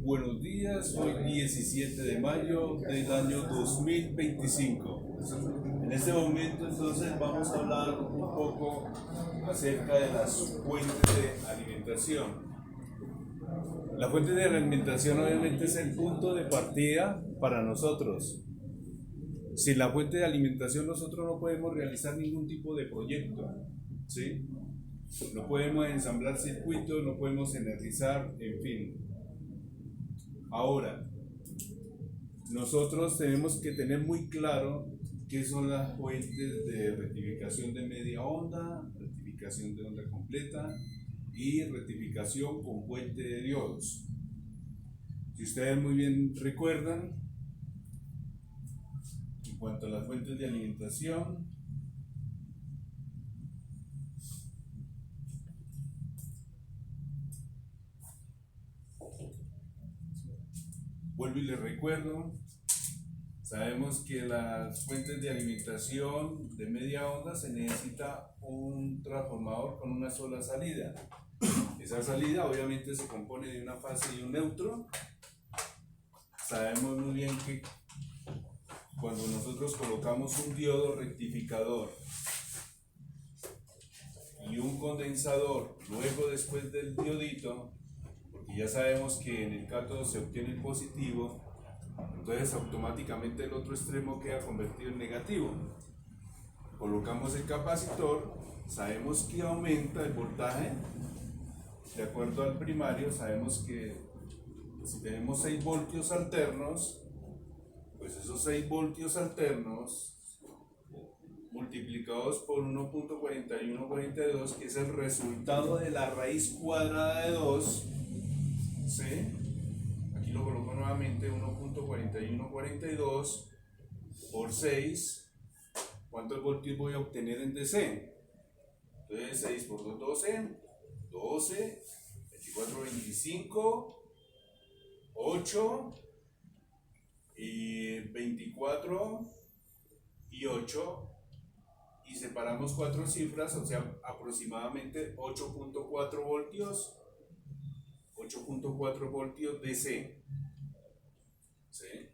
buenos días, hoy 17 de mayo del año 2025. En este momento entonces vamos a hablar un poco acerca de las fuentes de alimentación. La fuente de alimentación obviamente es el punto de partida para nosotros. Sin la fuente de alimentación nosotros no podemos realizar ningún tipo de proyecto, ¿sí? No podemos ensamblar circuitos, no podemos energizar, en fin. Ahora, nosotros tenemos que tener muy claro qué son las fuentes de rectificación de media onda, rectificación de onda completa y rectificación con fuente de diodos. Si ustedes muy bien recuerdan, en cuanto a las fuentes de alimentación, vuelvo y les recuerdo, sabemos que las fuentes de alimentación de media onda se necesita un transformador con una sola salida. Esa salida obviamente se compone de una fase y un neutro. Sabemos muy bien que cuando nosotros colocamos un diodo rectificador y un condensador luego después del diodito, porque ya sabemos que en el cátodo se obtiene el positivo, entonces automáticamente el otro extremo queda convertido en negativo. Colocamos el capacitor, sabemos que aumenta el voltaje de acuerdo al primario. Sabemos que si tenemos 6 voltios alternos, pues esos 6 voltios alternos multiplicados por 1.4142, que es el resultado de la raíz cuadrada de 2, ¿sí? Aquí lo coloco nuevamente, 1.4142 por 6. ¿Cuántos voltios voy a obtener en DC? Entonces 6 por 2, 12, 12, 24, 25, 8 y 24 y 8, y separamos 4 cifras, o sea aproximadamente 8.4 voltios, 8.4 voltios DC, ¿sí?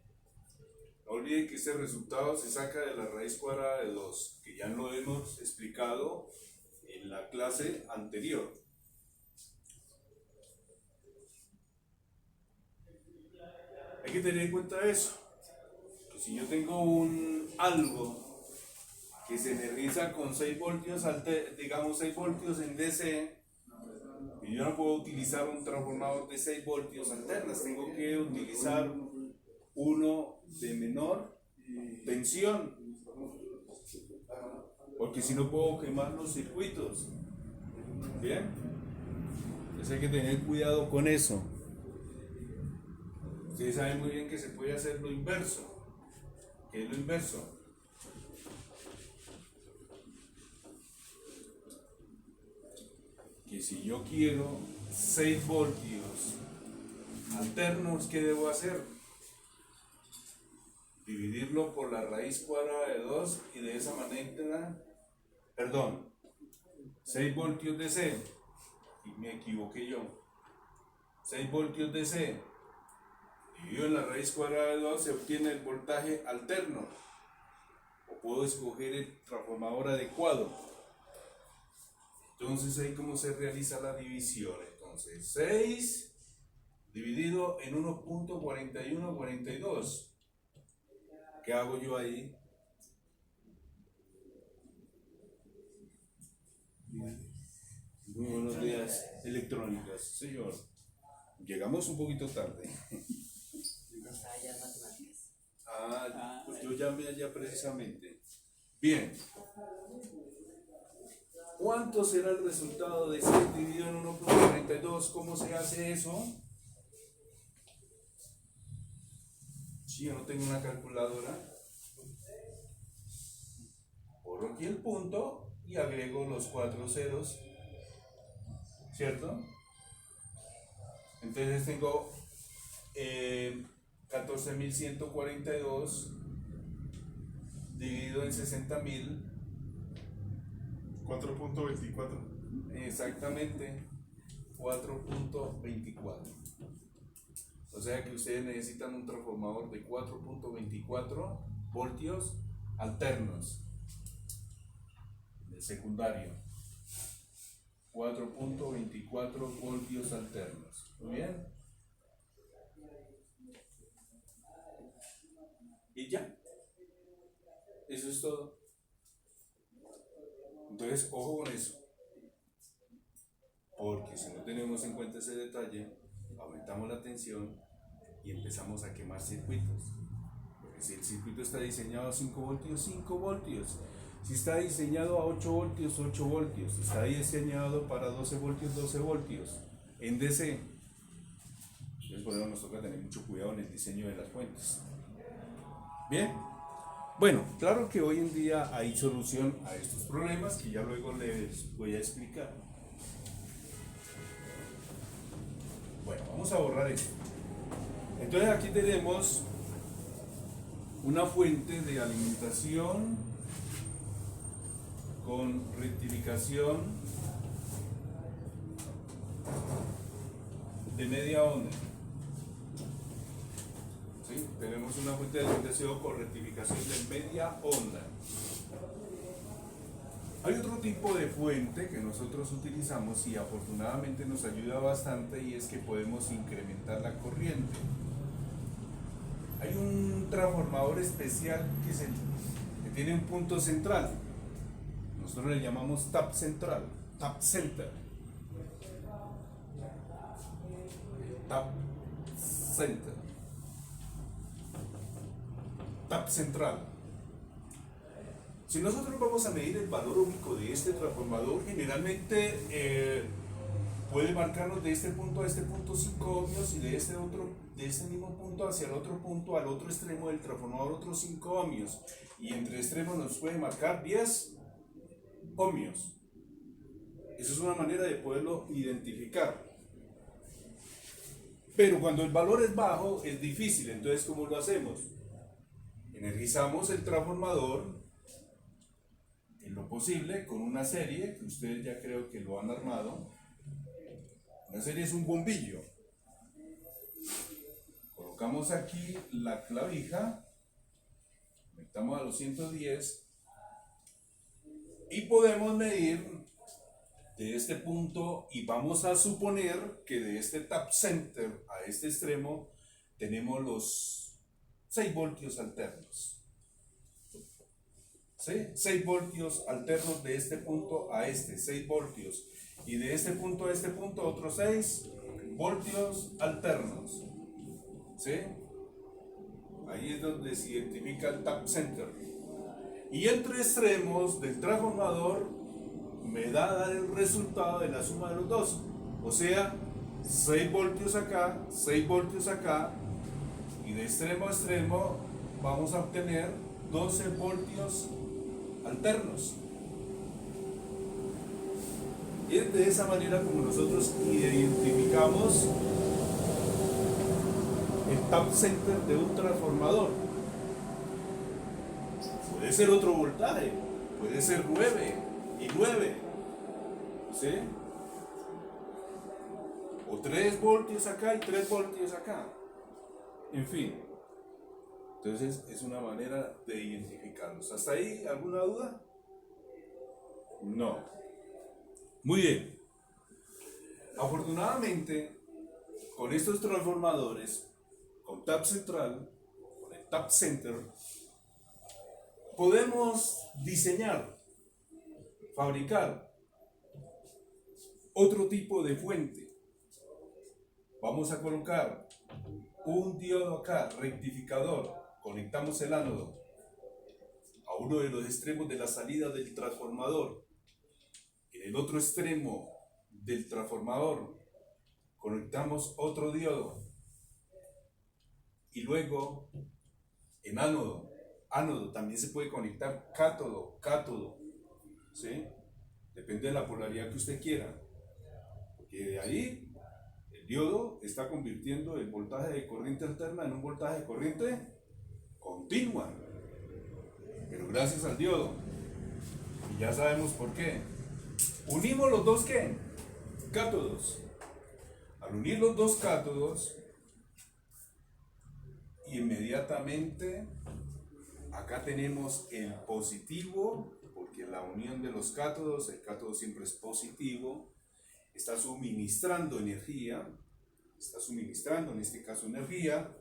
No olviden que este resultado se saca de la raíz cuadrada de 2, que ya lo hemos explicado en la clase anterior. Hay que tener en cuenta eso, que si yo tengo algo que se energiza con 6 voltios, digamos 6 voltios en DC, y yo no puedo utilizar un transformador de 6 voltios alternas, tengo que utilizar uno de menor tensión, porque si no puedo quemar los circuitos. Bien, entonces hay que tener cuidado con eso. Ustedes saben muy bien que se puede hacer lo inverso. ¿Qué es lo inverso? Que si yo quiero 6 voltios alternos, ¿qué debo hacer? Dividirlo por la raíz cuadrada de 2 y de esa manera, 6 voltios DC, y me equivoqué yo, 6 voltios DC dividido en la raíz cuadrada de 2 se obtiene el voltaje alterno, o puedo escoger el transformador adecuado. Entonces ahí cómo se realiza la división. Entonces 6 dividido en 1.4142. ¿Qué hago yo ahí? Muy buenos días, electrónicas, señor. Llegamos un poquito tarde. Pues yo llamé allá precisamente. Bien. ¿Cuánto será el resultado de 6 dividido en 1.42? ¿Cómo se hace eso? Si yo no tengo una calculadora, borro aquí el punto y agrego los 4 ceros, ¿cierto? Entonces tengo 14.142 dividido en 60.000. 4.24. Exactamente, 4.24. O sea que ustedes necesitan un transformador de 4.24 voltios alternos, de secundario. 4.24 voltios alternos. ¿Muy bien? Y ya. Eso es todo. Entonces, ojo con eso. Porque si no tenemos en cuenta ese detalle, aumentamos la tensión y empezamos a quemar circuitos. Porque si el circuito está diseñado a 5 voltios, 5 voltios. Si está diseñado a 8 voltios, 8 voltios. Si está diseñado para 12 voltios, 12 voltios. En DC. Entonces por eso nos toca tener mucho cuidado en el diseño de las fuentes. Bien. Bueno, claro que hoy en día hay solución a estos problemas que ya luego les voy a explicar. Bueno, vamos a borrar esto. Entonces aquí tenemos una fuente de alimentación con rectificación de media onda. ¿Sí? Tenemos una fuente de alimentación con rectificación de media onda. Hay otro tipo de fuente que nosotros utilizamos y afortunadamente nos ayuda bastante, y es que podemos incrementar la corriente. Hay un transformador especial que tiene un punto central. Nosotros le llamamos tap central, tap center. Tap center. Tap central. Si nosotros vamos a medir el valor ómico de este transformador, generalmente puede marcarnos de este punto a este punto 5 ohmios, y de este mismo punto hacia el otro punto, al otro extremo del transformador, otros 5 ohmios, y entre extremos nos puede marcar 10 ohmios. Eso es una manera de poderlo identificar. Pero cuando el valor es bajo es difícil. Entonces, ¿cómo lo hacemos? Energizamos el transformador en lo posible con una serie que ustedes ya creo que lo han armado. Una serie es un bombillo. Colocamos aquí la clavija, conectamos a los 110 y podemos medir de este punto, y vamos a suponer que de este tap center a este extremo tenemos los 6 voltios alternos. ¿Sí? 6 voltios alternos de este punto a este, 6 voltios. Y de este punto a este punto otros 6 voltios alternos. ¿Sí? Ahí es donde se identifica el tap center. Y entre extremos del transformador me da a dar el resultado de la suma de los dos. O sea, 6 voltios acá, 6 voltios acá, y de extremo a extremo vamos a obtener 12 voltios alternos. Y es de esa manera como nosotros identificamos el tap center de un transformador. Puede ser otro voltaje, puede ser 9 y 9, ¿sí? O 3 voltios acá y 3 voltios acá. En fin. Entonces es una manera de identificarlos. ¿Hasta ahí alguna duda? No. Muy bien. Afortunadamente, con estos transformadores, con tap central, con el tap center, podemos diseñar, fabricar otro tipo de fuente. Vamos a colocar un diodo acá, rectificador. Conectamos el ánodo a uno de los extremos de la salida del transformador. En el otro extremo del transformador conectamos otro diodo. Y luego en ánodo también se puede conectar cátodo, ¿sí? Depende de la polaridad que usted quiera. Porque de ahí el diodo está convirtiendo el voltaje de corriente alterna en un voltaje de corriente continua, pero gracias al diodo. Y ya sabemos por qué. Unimos los dos ¿qué? Cátodos. Al unir los dos cátodos inmediatamente acá tenemos el positivo, porque la unión de los cátodos, el cátodo siempre es positivo, está suministrando energía, en este caso energía,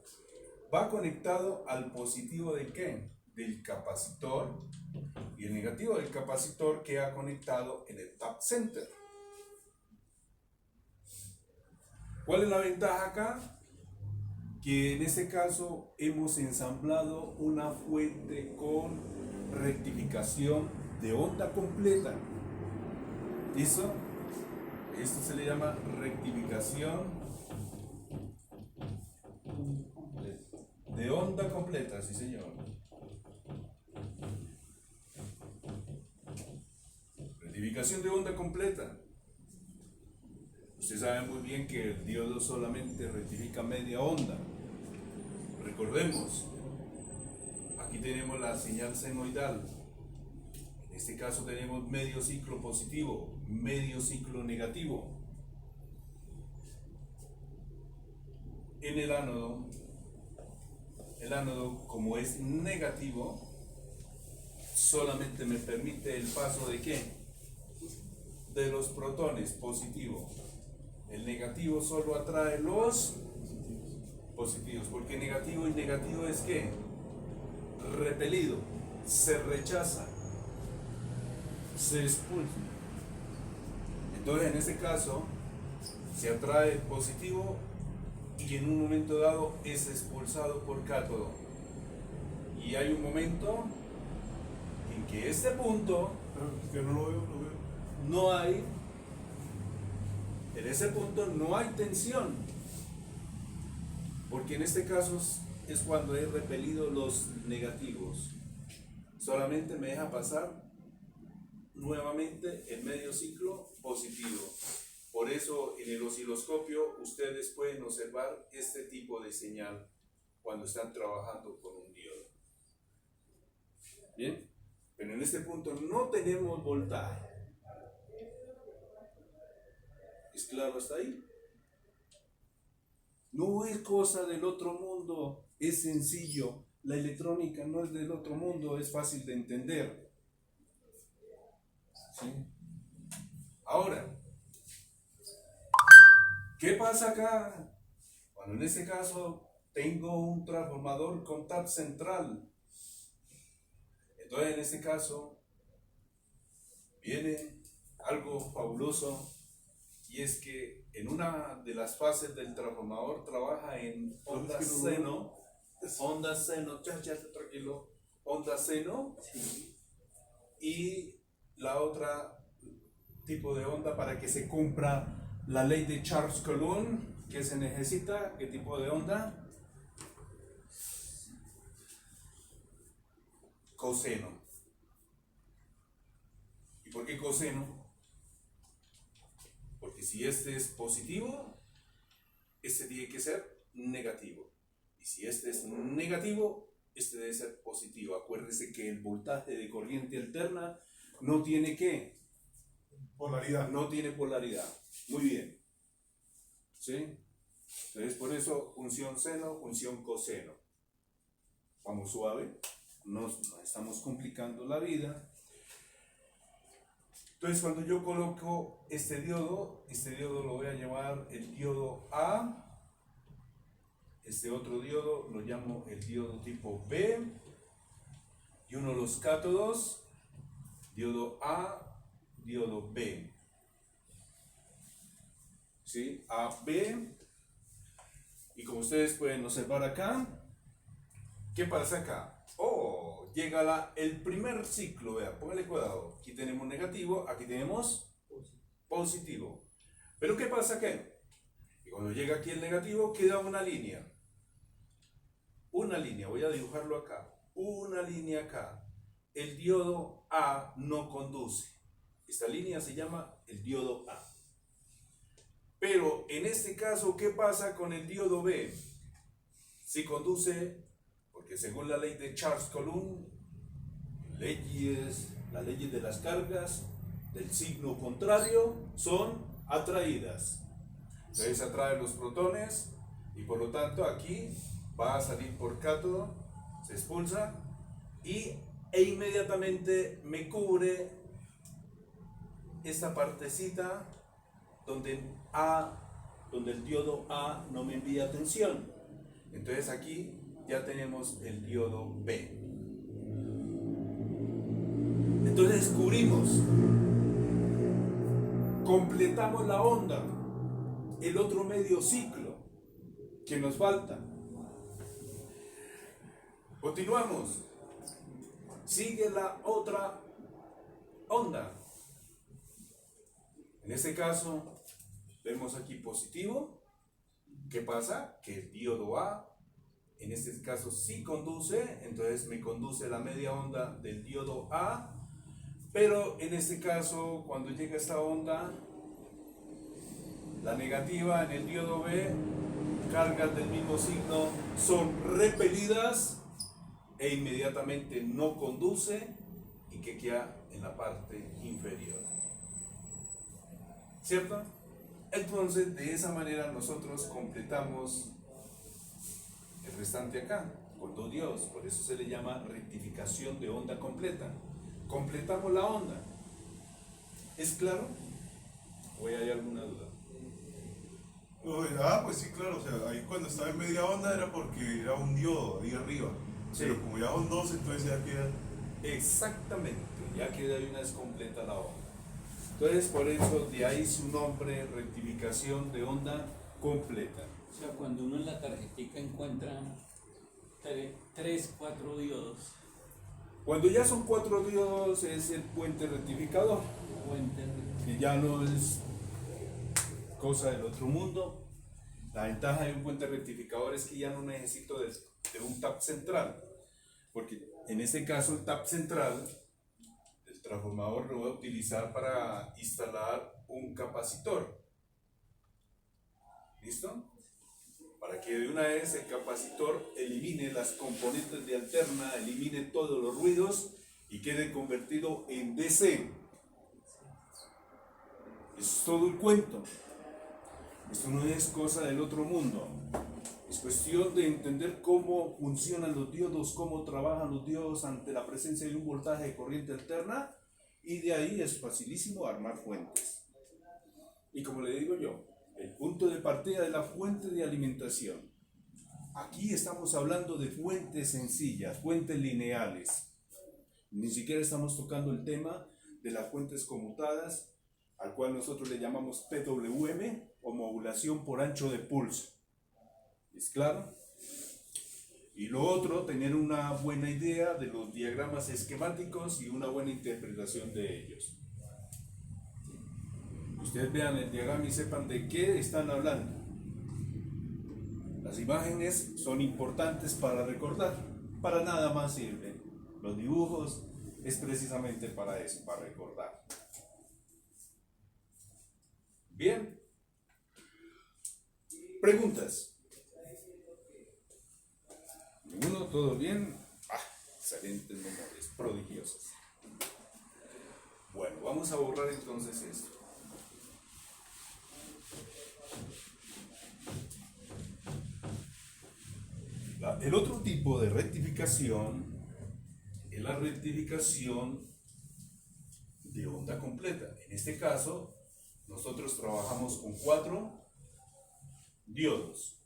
va conectado al positivo de ¿qué? Del capacitor, y el negativo del capacitor que ha conectado en el tap center. ¿Cuál es la ventaja acá? Que en este caso hemos ensamblado una fuente con rectificación de onda completa. ¿Listo? Esto se le llama rectificación de onda completa, sí señor. Rectificación de onda completa. Ustedes saben muy bien que el diodo solamente rectifica media onda. Recordemos, aquí tenemos la señal senoidal. En este caso tenemos medio ciclo positivo, medio ciclo negativo. En el ánodo como es negativo, solamente me permite el paso de ¿qué? De los protones, positivo. El negativo solo atrae los positivos, porque negativo y negativo es ¿qué? Repelido, se rechaza, se expulsa. Entonces en este caso se atrae positivo y en un momento dado es expulsado por cátodo. Y hay un momento en que este punto que no lo veo. no hay, en ese punto no hay tensión, porque en este caso es cuando he repelido los negativos. Solamente me deja pasar nuevamente el medio ciclo positivo. Por eso en el osciloscopio ustedes pueden observar este tipo de señal cuando están trabajando con un diodo. Bien, pero en este punto no tenemos voltaje. ¿Es claro hasta ahí? No es cosa del otro mundo, es sencillo. La electrónica no es del otro mundo, es fácil de entender. ¿Sí? Ahora, ¿qué pasa acá? Bueno, en este caso tengo un transformador con tap central. Entonces en este caso viene algo fabuloso, y es que en una de las fases del transformador trabaja en onda seno, tranquilo, onda seno, sí. Y la otra tipo de onda para que se cumpla la ley de Charles Coulomb, que se necesita, ¿qué tipo de onda? Coseno. ¿Y por qué coseno? Porque si este es positivo, este tiene que ser negativo. Y si este es negativo, este debe ser positivo. Acuérdese que el voltaje de corriente alterna no tiene ¿qué? Polaridad. No tiene polaridad. Muy bien. ¿Sí? Entonces por eso función seno, función coseno. Vamos suave. No estamos complicando la vida. Entonces cuando yo coloco este diodo lo voy a llamar el diodo A. Este otro diodo lo llamo el diodo tipo B. Y uno de los cátodos, diodo A, diodo B. ¿Sí? A, B. Y como ustedes pueden observar acá, ¿qué pasa acá? Oh, llega el primer ciclo, vean, póngale cuidado. Aquí tenemos negativo, aquí tenemos positivo. Pero ¿qué pasa aquí? Y cuando llega aquí el negativo, queda una línea. Una línea, voy a dibujarlo acá. Una línea acá. El diodo A no conduce. Esta línea se llama el diodo A. Pero en este caso, ¿qué pasa con el diodo B? Si conduce, porque según la ley de Charles Coulomb, las leyes de las cargas del signo contrario son atraídas. Entonces atrae los protones y por lo tanto aquí va a salir por cátodo, se expulsa e inmediatamente me cubre esta partecita donde el diodo A no me envía tensión. Entonces aquí ya tenemos el diodo B. Entonces descubrimos, completamos la onda, el otro medio ciclo que nos falta. Continuamos. Sigue la otra onda. En este caso, vemos aquí positivo. ¿Qué pasa? Que el diodo A, en este caso sí conduce, entonces me conduce la media onda del diodo A, pero en este caso, cuando llega esta onda, la negativa en el diodo B, cargas del mismo signo son repelidas e inmediatamente no conduce y que queda en la parte inferior. ¿Cierto? Entonces, de esa manera nosotros completamos el restante acá, con dos diodos. Por eso se le llama rectificación de onda completa. Completamos la onda. ¿Es claro? ¿O hay alguna duda? No, pues sí, claro, o sea, ahí cuando estaba en media onda era porque era un diodo ahí arriba. Sí. Pero como ya son dos, entonces ya queda. Exactamente, ya que de ahí una vez completa la onda. Entonces, por eso de ahí su nombre, rectificación de onda completa. O sea, cuando uno en la tarjetica encuentra 3, 4 diodos, Cuando ya son 4 diodos es el puente rectificador, que ya no es cosa del otro mundo. La ventaja de un puente rectificador es que ya no necesito de un tap central, porque en este caso el tap central, el transformador lo voy a utilizar para instalar un capacitor. ¿Listo? Para que de una vez el capacitor elimine las componentes de alterna, elimine todos los ruidos y quede convertido en DC. Eso es todo el cuento. Esto no es cosa del otro mundo. Es cuestión de entender cómo funcionan los diodos, cómo trabajan los diodos ante la presencia de un voltaje de corriente alterna, y de ahí es facilísimo armar fuentes. Y como le digo yo, el punto de partida de la fuente de alimentación. Aquí estamos hablando de fuentes sencillas, fuentes lineales. Ni siquiera estamos tocando el tema de las fuentes conmutadas, al cual nosotros le llamamos PWM o modulación por ancho de pulso. ¿Es claro? Y lo otro, tener una buena idea de los diagramas esquemáticos y una buena interpretación de ellos. Ustedes vean el diagrama y sepan de qué están hablando. Las imágenes son importantes para recordar, para nada más sirven. Los dibujos es precisamente para eso, para recordar. Bien. Preguntas. ¿Ninguno? ¿Todo bien? Excelentes memorias, prodigiosas. Bueno, vamos a borrar entonces esto. El otro tipo de rectificación es la rectificación de onda completa. En este caso, nosotros trabajamos con 4 diodos.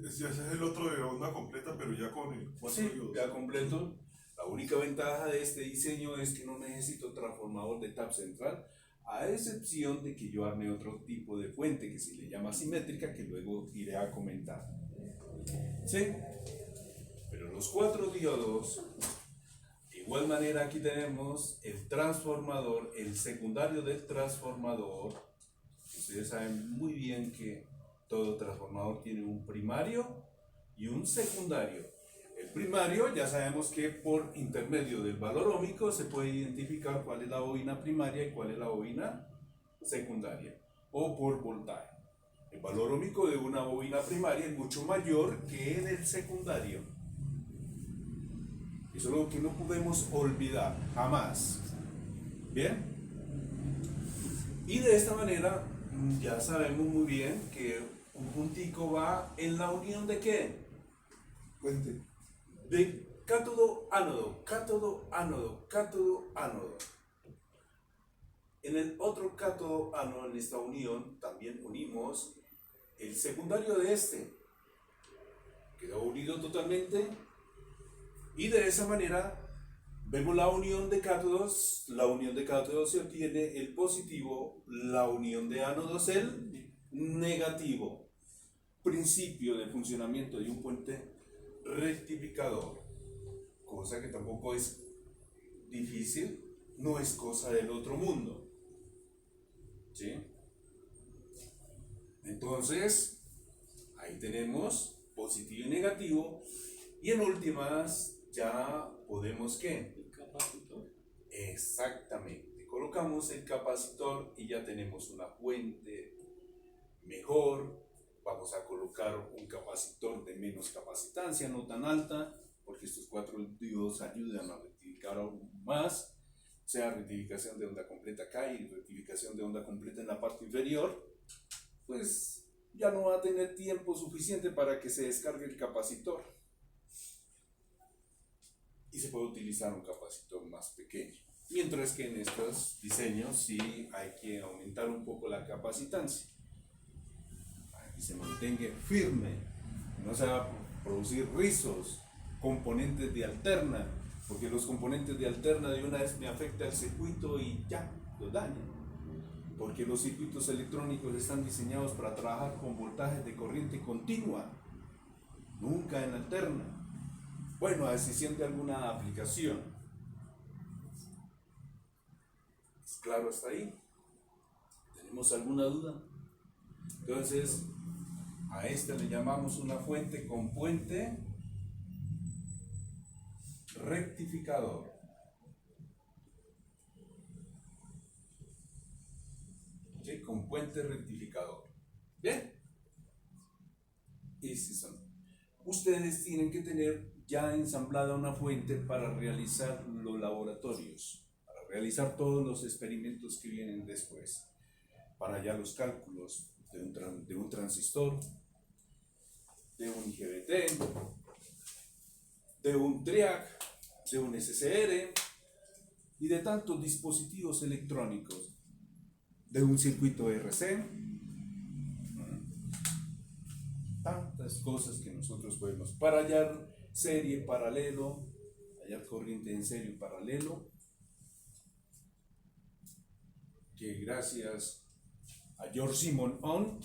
Ese es el otro de onda completa, pero ya con el 4 Sí, diodos. ya completo. La única ventaja de este diseño es que no necesito transformador de tap central, a excepción de que yo arme otro tipo de fuente que se le llama simétrica, que luego iré a comentar. ¿Sí? Pero los 4 diodos, de igual manera aquí tenemos el transformador, el secundario del transformador. Ustedes saben muy bien que todo transformador tiene un primario y un secundario. El primario ya sabemos que por intermedio del valor óhmico se puede identificar cuál es la bobina primaria y cuál es la bobina secundaria, o por voltaje. El valor óhmico de una bobina primaria es mucho mayor que el del secundario. Eso es lo que no podemos olvidar, jamás. ¿Bien? Y de esta manera Ya sabemos muy bien que un puntico va en la unión de ¿qué? Puente. De cátodo, ánodo, cátodo, ánodo, cátodo, ánodo. En el otro cátodo ánodo, en esta unión, también unimos el secundario de este. Quedó unido totalmente. Y de esa manera vemos la unión de cátodos. La unión de cátodos se obtiene el positivo, la unión de ánodos el negativo. Principio de funcionamiento de un puente rectificador. Cosa que tampoco es difícil, no es cosa del otro mundo. ¿Sí? Entonces, ahí tenemos positivo y negativo. Y en últimas, ya podemos ¿qué? El capacitor. Exactamente. Colocamos el capacitor y ya tenemos una fuente mejor. Vamos a colocar un capacitor de menos capacitancia, no tan alta, porque estos 4 diodos ayudan a rectificar aún más. O sea, rectificación de onda completa acá y rectificación de onda completa en la parte inferior. Pues ya no va a tener tiempo suficiente para que se descargue el capacitor. Y se puede utilizar un capacitor más pequeño. Mientras que en estos diseños sí hay que aumentar un poco la capacitancia. Para que se mantenga firme, no se va a producir rizos, componentes de alterna, porque los componentes de alterna de una vez me afecta el circuito y ya, lo daña. Porque los circuitos electrónicos están diseñados para trabajar con voltajes de corriente continua, nunca en alterna. Bueno, a excepción de alguna aplicación. ¿Es claro hasta ahí? ¿Tenemos alguna duda? Entonces, a esta le llamamos una fuente con puente rectificador. ¿Sí? Con puente rectificador. ¿Bien? Esos son. Ustedes tienen que tener ya ensamblada una fuente para realizar los laboratorios, para realizar todos los experimentos que vienen después, para ya los cálculos de un transistor, de un IGBT, de un TRIAC, de un SCR y de tantos dispositivos electrónicos, de un circuito RC, tantas cosas que nosotros podemos, para hallar serie paralelo, hallar corriente en serie paralelo, que gracias a George Simon On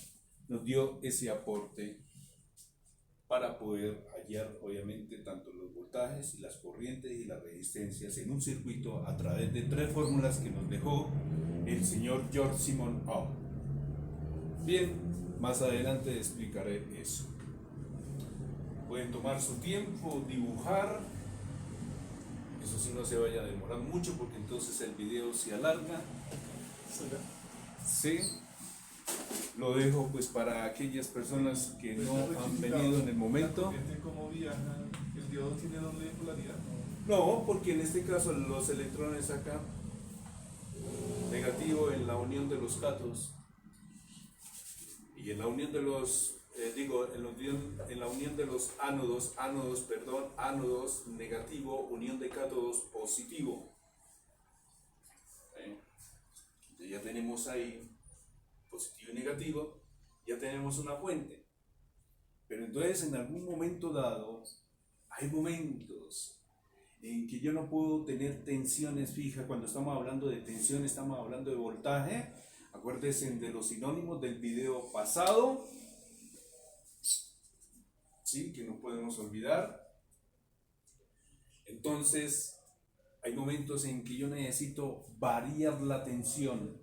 nos dio ese aporte para poder hallar obviamente tanto los voltajes y las corrientes y las resistencias en un circuito a través de 3 fórmulas que nos dejó el señor George Simon On. Bien, más adelante explicaré eso. Pueden tomar su tiempo, dibujar. Eso sí, no se vaya a demorar mucho porque entonces el video se alarga. Sí. Lo dejo pues para aquellas personas que no han venido en el momento. ¿Cómo viaja? ¿El diodo tiene doble polaridad? No, porque en este caso los electrones acá, negativo en la unión de los cátodos y en la unión de los, en la unión de los ánodos, ánodos negativo, unión de cátodos positivo. Ya tenemos ahí positivo y negativo, ya tenemos una fuente. Pero entonces en algún momento dado, hay momentos en que yo no puedo tener tensiones fijas. Cuando estamos hablando de tensión, estamos hablando de voltaje. Acuérdense de los sinónimos del video pasado, ¿sí? Que no podemos olvidar. Entonces, hay momentos en que yo necesito variar la tensión.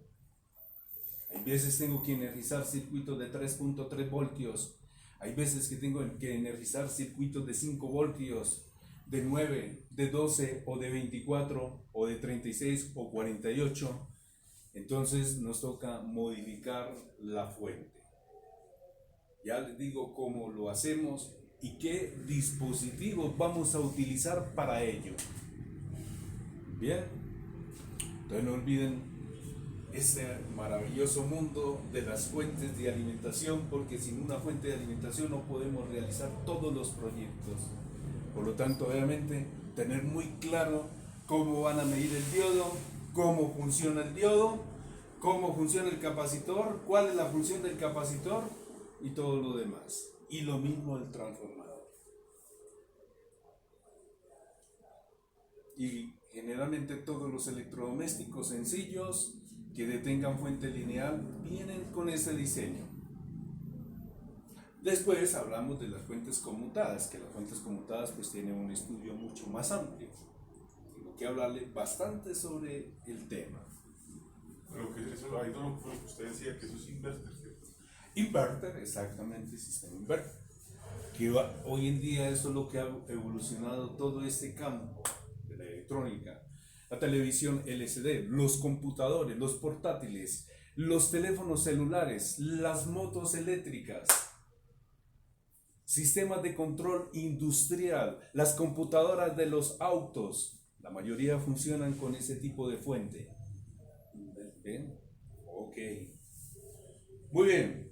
Hay veces tengo que energizar circuitos de 3.3 voltios. Hay veces que tengo que energizar circuitos de 5 voltios, de 9, de 12 o de 24 o de 36 o 48. Entonces nos toca modificar la fuente. Ya les digo cómo lo hacemos y qué dispositivos vamos a utilizar para ello. Bien, entonces no olviden ese maravilloso mundo de las fuentes de alimentación, porque sin una fuente de alimentación no podemos realizar todos los proyectos. Por lo tanto, obviamente, tener muy claro cómo van a medir el diodo, cómo funciona el diodo, cómo funciona el capacitor, cuál es la función del capacitor y todo lo demás. Y lo mismo el transformador. Y generalmente todos los electrodomésticos sencillos que detengan fuente lineal vienen con ese diseño. Después hablamos de las fuentes conmutadas, que las fuentes conmutadas pues tienen un estudio mucho más amplio. Tengo que hablarle bastante sobre el tema. Pero que eso, ahí no fue lo que usted decía, que eso es inverter, ¿cierto? Inverter, exactamente, sistema inverter. Hoy en día eso es lo que ha evolucionado todo este campo de la electrónica. La televisión LCD, los computadores, los portátiles, los teléfonos celulares, las motos eléctricas, sistemas de control industrial, las computadoras de los autos, la mayoría funcionan con ese tipo de fuente. ¿Ven? Ok. Muy bien.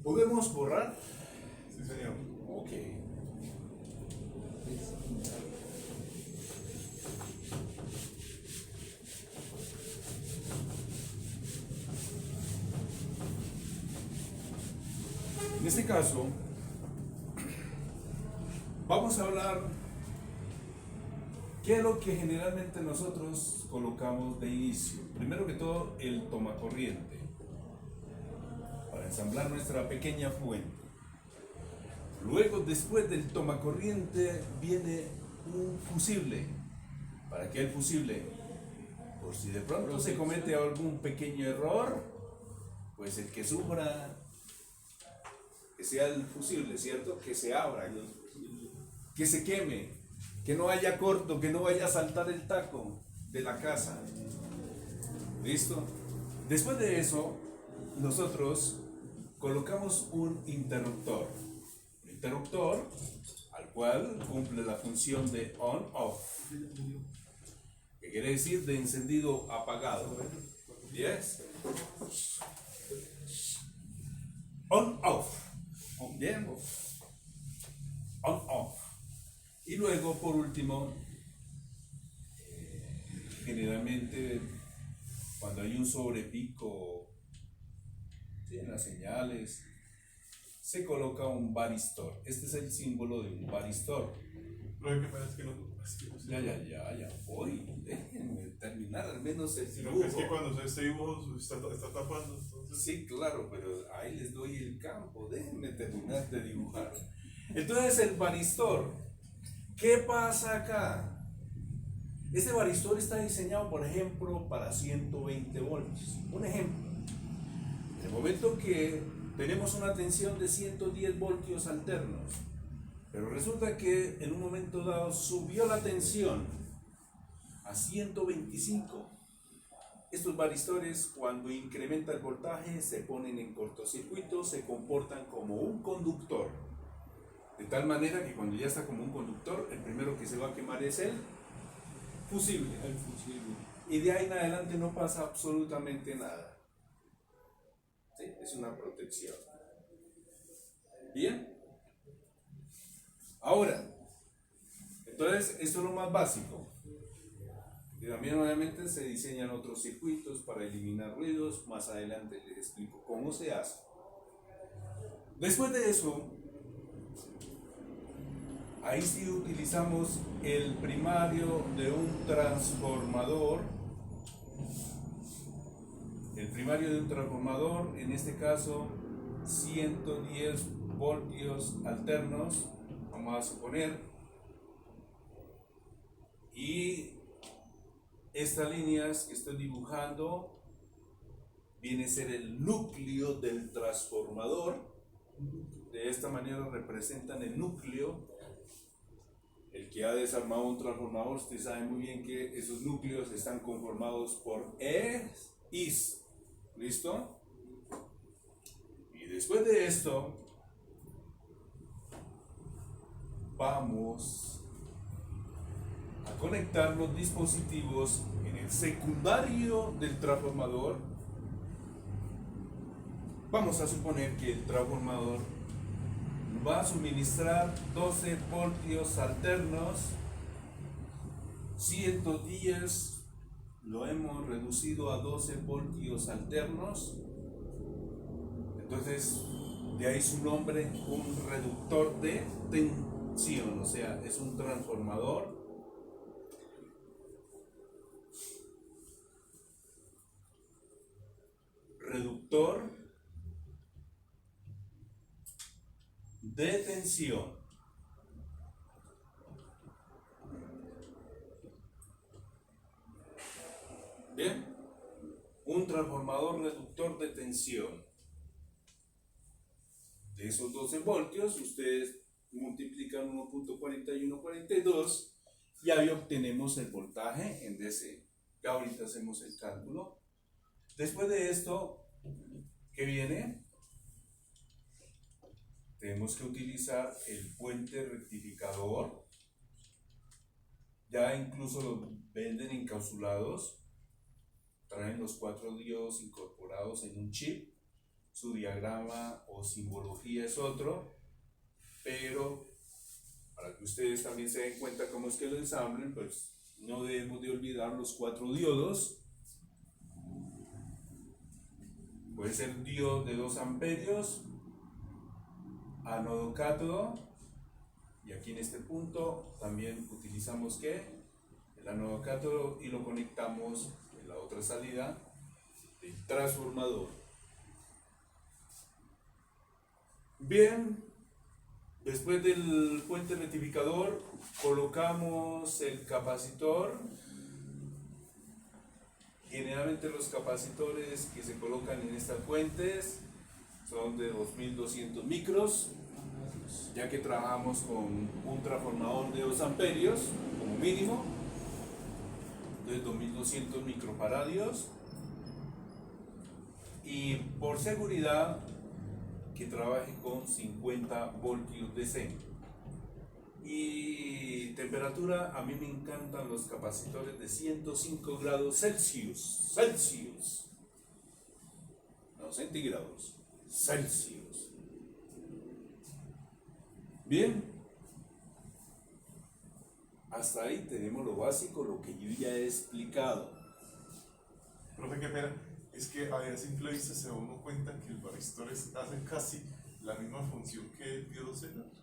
¿Podemos borrar? Sí, señor. Ok. En este caso, vamos a hablar qué es lo que generalmente nosotros colocamos de inicio. Primero que todo, el tomacorriente, para ensamblar nuestra pequeña fuente. Luego, después del tomacorriente, viene un fusible. ¿Para qué el fusible? Por si de pronto se comete algún pequeño error, pues el que sufra que sea el fusible, ¿cierto? Que se abra, que se queme, que no haya corto, que no vaya a saltar el taco de la casa. ¿Listo? Después de eso, nosotros colocamos un interruptor. Un interruptor al cual cumple la función de on-off, que quiere decir de encendido apagado. ¿Yes? On-off. Bien, on-off. Y luego, por último, generalmente cuando hay un sobrepico en las señales, se coloca un varistor. Este es el símbolo de un varistor. Lo que pasa es que no sé. Ya voy. Déjenme terminar al menos el Sino dibujo. que es que cuando este dibujo está tapando, entonces... Sí, claro, pero ahí les doy el campo. Déjenme terminar de dibujar. Entonces, el varistor. ¿Qué pasa acá? Este varistor está diseñado, por ejemplo, para 120 voltios. Un ejemplo. En el momento que tenemos una tensión de 110 voltios alternos, pero resulta que en un momento dado subió la tensión a 125. Estos varistores, cuando incrementa el voltaje, se ponen en cortocircuito, se comportan como un conductor. De tal manera que cuando ya está como un conductor, el primero que se va a quemar es el fusible. Y de ahí en adelante no pasa absolutamente nada. ¿Sí? Es una protección. ¿Bien? Ahora, entonces, esto es lo más básico. Y también obviamente se diseñan otros circuitos para eliminar ruidos. Más adelante les explico cómo se hace. Después de eso, ahí sí utilizamos el primario de un transformador. El primario de un transformador, en este caso 110 voltios alternos, vamos a suponer. Y estas líneas que estoy dibujando viene a ser el núcleo del transformador. De esta manera representan el núcleo. El que ha desarmado un transformador, usted sabe muy bien que esos núcleos están conformados por EIS. ¿Listo? Y después de esto, vamos a conectar los dispositivos en el secundario del transformador. Vamos a suponer que el transformador va a suministrar 12 voltios alternos. 110 lo hemos reducido a 12 voltios alternos. Entonces, de ahí su nombre, un reductor de tensión, o sea, es un transformador reductor de tensión. Bien, un transformador reductor de tensión. De esos 12 voltios, ustedes multiplican 1.4142 y ahí obtenemos el voltaje en DC. Ya ahorita hacemos el cálculo. Después de esto, ¿qué viene? Tenemos que utilizar el puente rectificador. Ya incluso lo venden encapsulados. Traen los 4 diodos incorporados en un chip. Su diagrama o simbología es otro. Pero para que ustedes también se den cuenta cómo es que lo ensamblen, pues no debemos de olvidar los 4 diodos. Puede ser diodo de 2 amperios, ánodo cátodo, y aquí en este punto también utilizamos ¿qué? El ánodo cátodo y lo conectamos en la otra salida del transformador. Bien, después del puente rectificador colocamos el capacitor. Generalmente los capacitores que se colocan en estas fuentes son de 2200 micros, ya que trabajamos con un transformador de 2 amperios como mínimo, de 2200 microfaradios, y por seguridad que trabaje con 50 voltios DC. Y temperatura, a mí me encantan los capacitores de 105 grados Celsius, no centígrados, Celsius. Bien, hasta ahí tenemos lo básico, lo que yo ya he explicado. Profe, qué pena, es que a simple vista se da uno cuenta que el varistores hacen casi la misma función que el diodo Zener.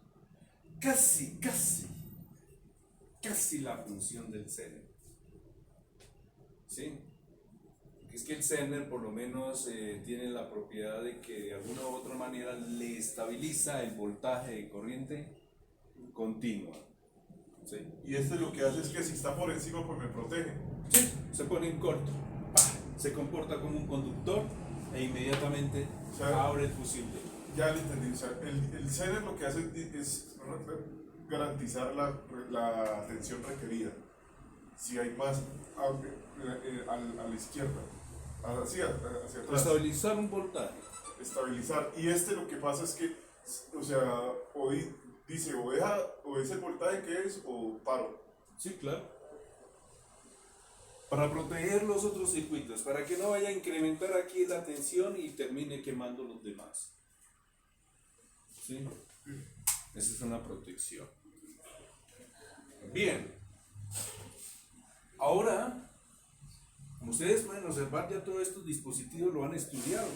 Casi la función del Zener. ¿Sí? Es que el Zener por lo menos tiene la propiedad de que de alguna u otra manera le estabiliza el voltaje de corriente continua. ¿Sí? Y este lo que hace es que si está por encima pues me protege. Sí, se pone en corto. Se comporta como un conductor e inmediatamente abre el fusible. Ya lo entendí. O sea, el Zener lo que hace es garantizar la tensión requerida. Si hay más a la izquierda, hacia atrás. Estabilizar un voltaje. Estabilizar. Y lo que pasa es que, o sea, dice o es el voltaje que es o paro. Sí, claro. Para proteger los otros circuitos, para que no vaya a incrementar aquí la tensión y termine quemando los demás. ¿Sí? Esa es una protección. Bien. Ahora, como ustedes pueden observar, ya todos estos dispositivos lo han estudiado.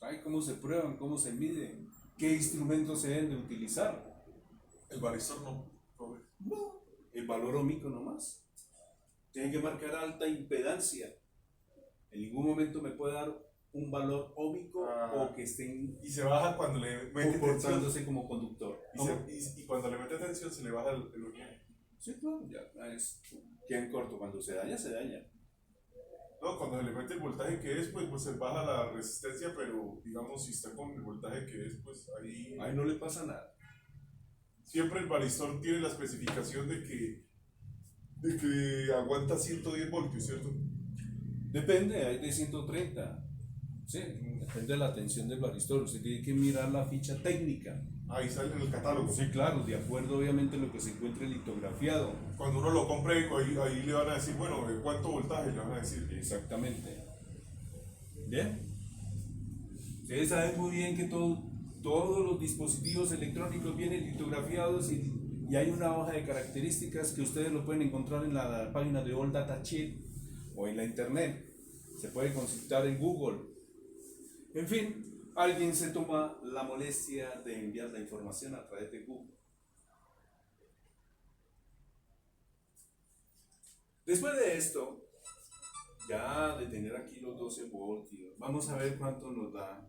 ¿Saben cómo se prueban, cómo se miden, qué instrumentos se deben de utilizar? El varistor no, profe. No, el valor ohmico nomás. Tienen que marcar alta impedancia. En ningún momento me puede dar un valor óhmico o que estén y se baja cuando le mete comportándose tensión, como conductor. y cuando le mete tensión se le baja el ohmico. Sí, claro, ya es queda en corto. Cuando se daña, se daña. No, cuando le mete el voltaje que es, pues se baja la resistencia, pero digamos, si está con el voltaje que es, pues ahí no le pasa nada. Siempre el varistor tiene la especificación de que aguanta 110 voltios, ¿cierto? Depende, hay de 130. Sí, depende de la tensión del varistor. Usted tiene que mirar la ficha técnica. Ahí sale en el catálogo. Sí, claro, de acuerdo obviamente a lo que se encuentre litografiado. Cuando uno lo compre, ahí le van a decir, bueno, ¿de cuánto voltaje? Le van a decir. Exactamente. Bien. Ustedes saben muy bien que todos los dispositivos electrónicos vienen litografiados y hay una hoja de características que ustedes lo pueden encontrar en la página de All Data Sheet o en la internet. Se puede consultar en Google. En fin, alguien se toma la molestia de enviar la información a través de Google. Después de esto, ya de tener aquí los 12 voltios, vamos a ver cuánto nos da.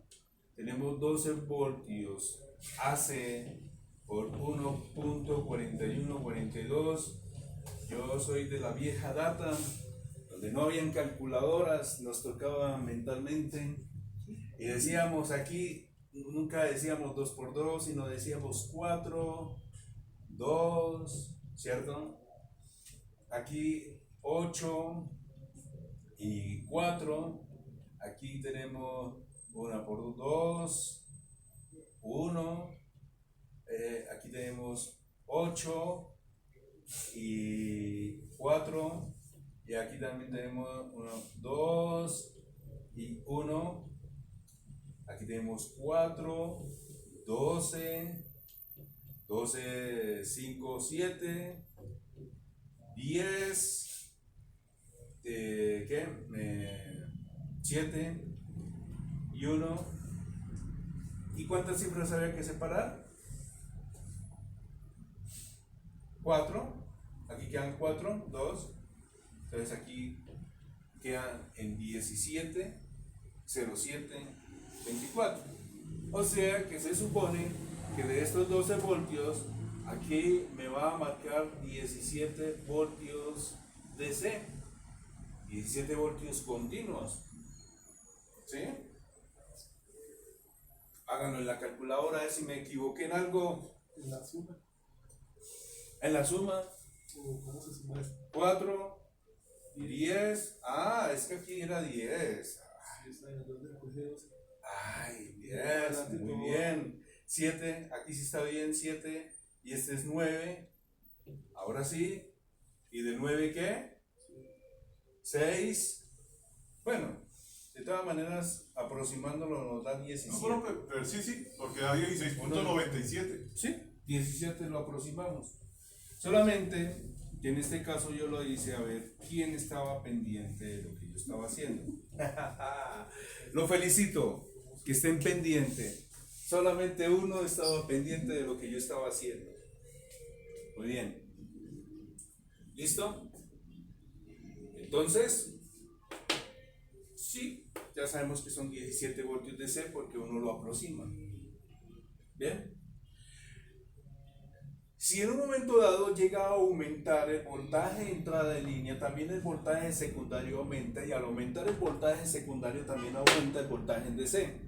Tenemos 12 voltios AC por 1.4142. Yo soy de la vieja data, donde no habían calculadoras, nos tocaba mentalmente. Y decíamos aquí, nunca decíamos 2 por 2, sino decíamos 4, 2, ¿cierto? Aquí 8 y 4. Aquí tenemos 1 por 2, 1. Aquí tenemos 8 y 4. Y aquí también tenemos 1, 2 y 1. Aquí tenemos 4, 12, 12, 5, 7, 10, 7 y 1. ¿Y cuántas cifras había que separar? 4. Aquí quedan 4, 2. Entonces aquí quedan en 17, 07, 24. O sea que se supone que de estos 12 voltios, aquí me va a marcar 17 voltios DC. 17 voltios continuos. ¿Sí? Háganlo en la calculadora a ver si me equivoqué en algo. En la suma. En la suma. ¿Cómo se suma esto? 4 y 10. Ah, es que aquí era 10. Sí, está en el 2 de la cogida de 12. Ay, 10, muy bien. 7, aquí sí está bien, 7. Y este es 9. Ahora sí. ¿Y de 9 qué? 6. Bueno, de todas maneras, aproximándolo nos da 17. No, pero sí, porque da 16.97. Sí, 17 lo aproximamos. Solamente que en este caso yo lo hice a ver quién estaba pendiente de lo que yo estaba haciendo. Lo felicito, que estén pendientes. Solamente uno estaba pendiente de lo que yo estaba haciendo. Muy bien. ¿Listo? Entonces, sí, ya sabemos que son 17 voltios DC porque uno lo aproxima. ¿Bien? Si en un momento dado llega a aumentar el voltaje de entrada de línea, también el voltaje secundario aumenta, y al aumentar el voltaje secundario también aumenta el voltaje en DC.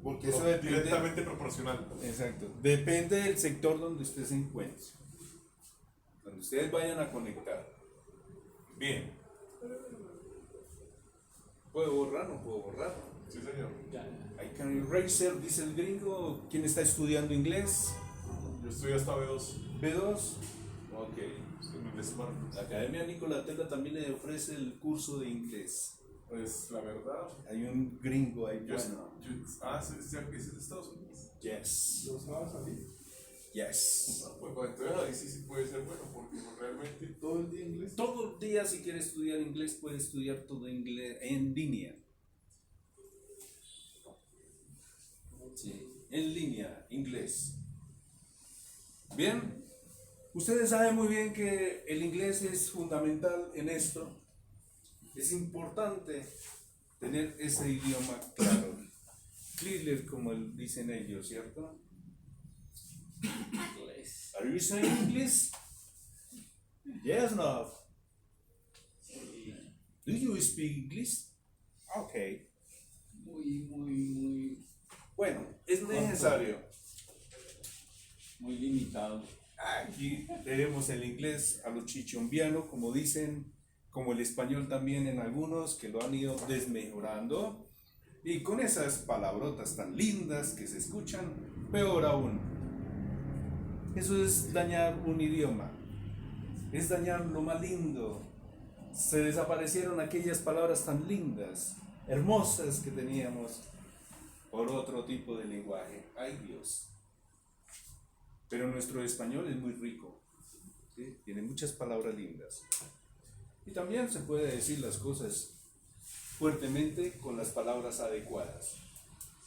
Porque eso depende, directamente proporcional. exacto, depende del sector donde usted se encuentre, donde ustedes vayan a conectar. Bien. ¿Puedo borrar? No puedo borrar. Sí, señor. I can erase, dice el gringo. ¿Quién está estudiando inglés? Yo estoy hasta B2. ¿B2? Ok. En inglés smart. La Academia Nikola Tesla también le ofrece el curso de inglés. Pues la verdad. Hay un gringo ahí, Yo, bueno. ¿es de Estados Unidos? Yes. ¿Los sábados salir? Yes. Pues entonces ahí sí puede ser bueno, porque realmente. ¿Todo el día inglés? Todo el día, si quiere estudiar inglés, puede estudiar todo inglés en línea. Sí, en línea, inglés. Bien, ustedes saben muy bien que el inglés es fundamental en esto. Es importante tener ese idioma claro, clear, como dicen ellos, ¿cierto? Inglés. Are you saying English? Yes, no. Do you speak English? Okay. Muy Bueno, es necesario. limitado. Aquí tenemos el inglés a lo chichombiano, como dicen, como el español también en algunos que lo han ido desmejorando. Y con esas palabrotas tan lindas que se escuchan, peor aún. Eso es dañar un idioma, es dañar lo más lindo. Se desaparecieron aquellas palabras tan lindas, hermosas que teníamos por otro tipo de lenguaje. ¡Ay Dios! Pero nuestro español es muy rico, ¿sí? Tiene muchas palabras lindas. Y también se puede decir las cosas fuertemente con las palabras adecuadas.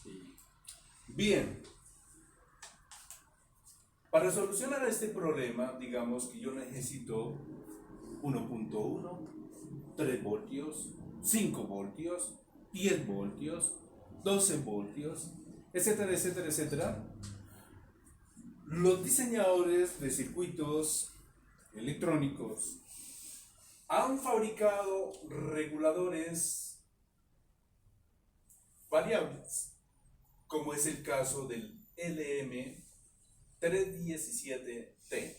Sí. Bien, para solucionar este problema, digamos que yo necesito 1.1, 3 voltios, 5 voltios, 10 voltios, 12 voltios, etcétera, etcétera, etcétera. Los diseñadores de circuitos electrónicos han fabricado reguladores variables, como es el caso del LM317T.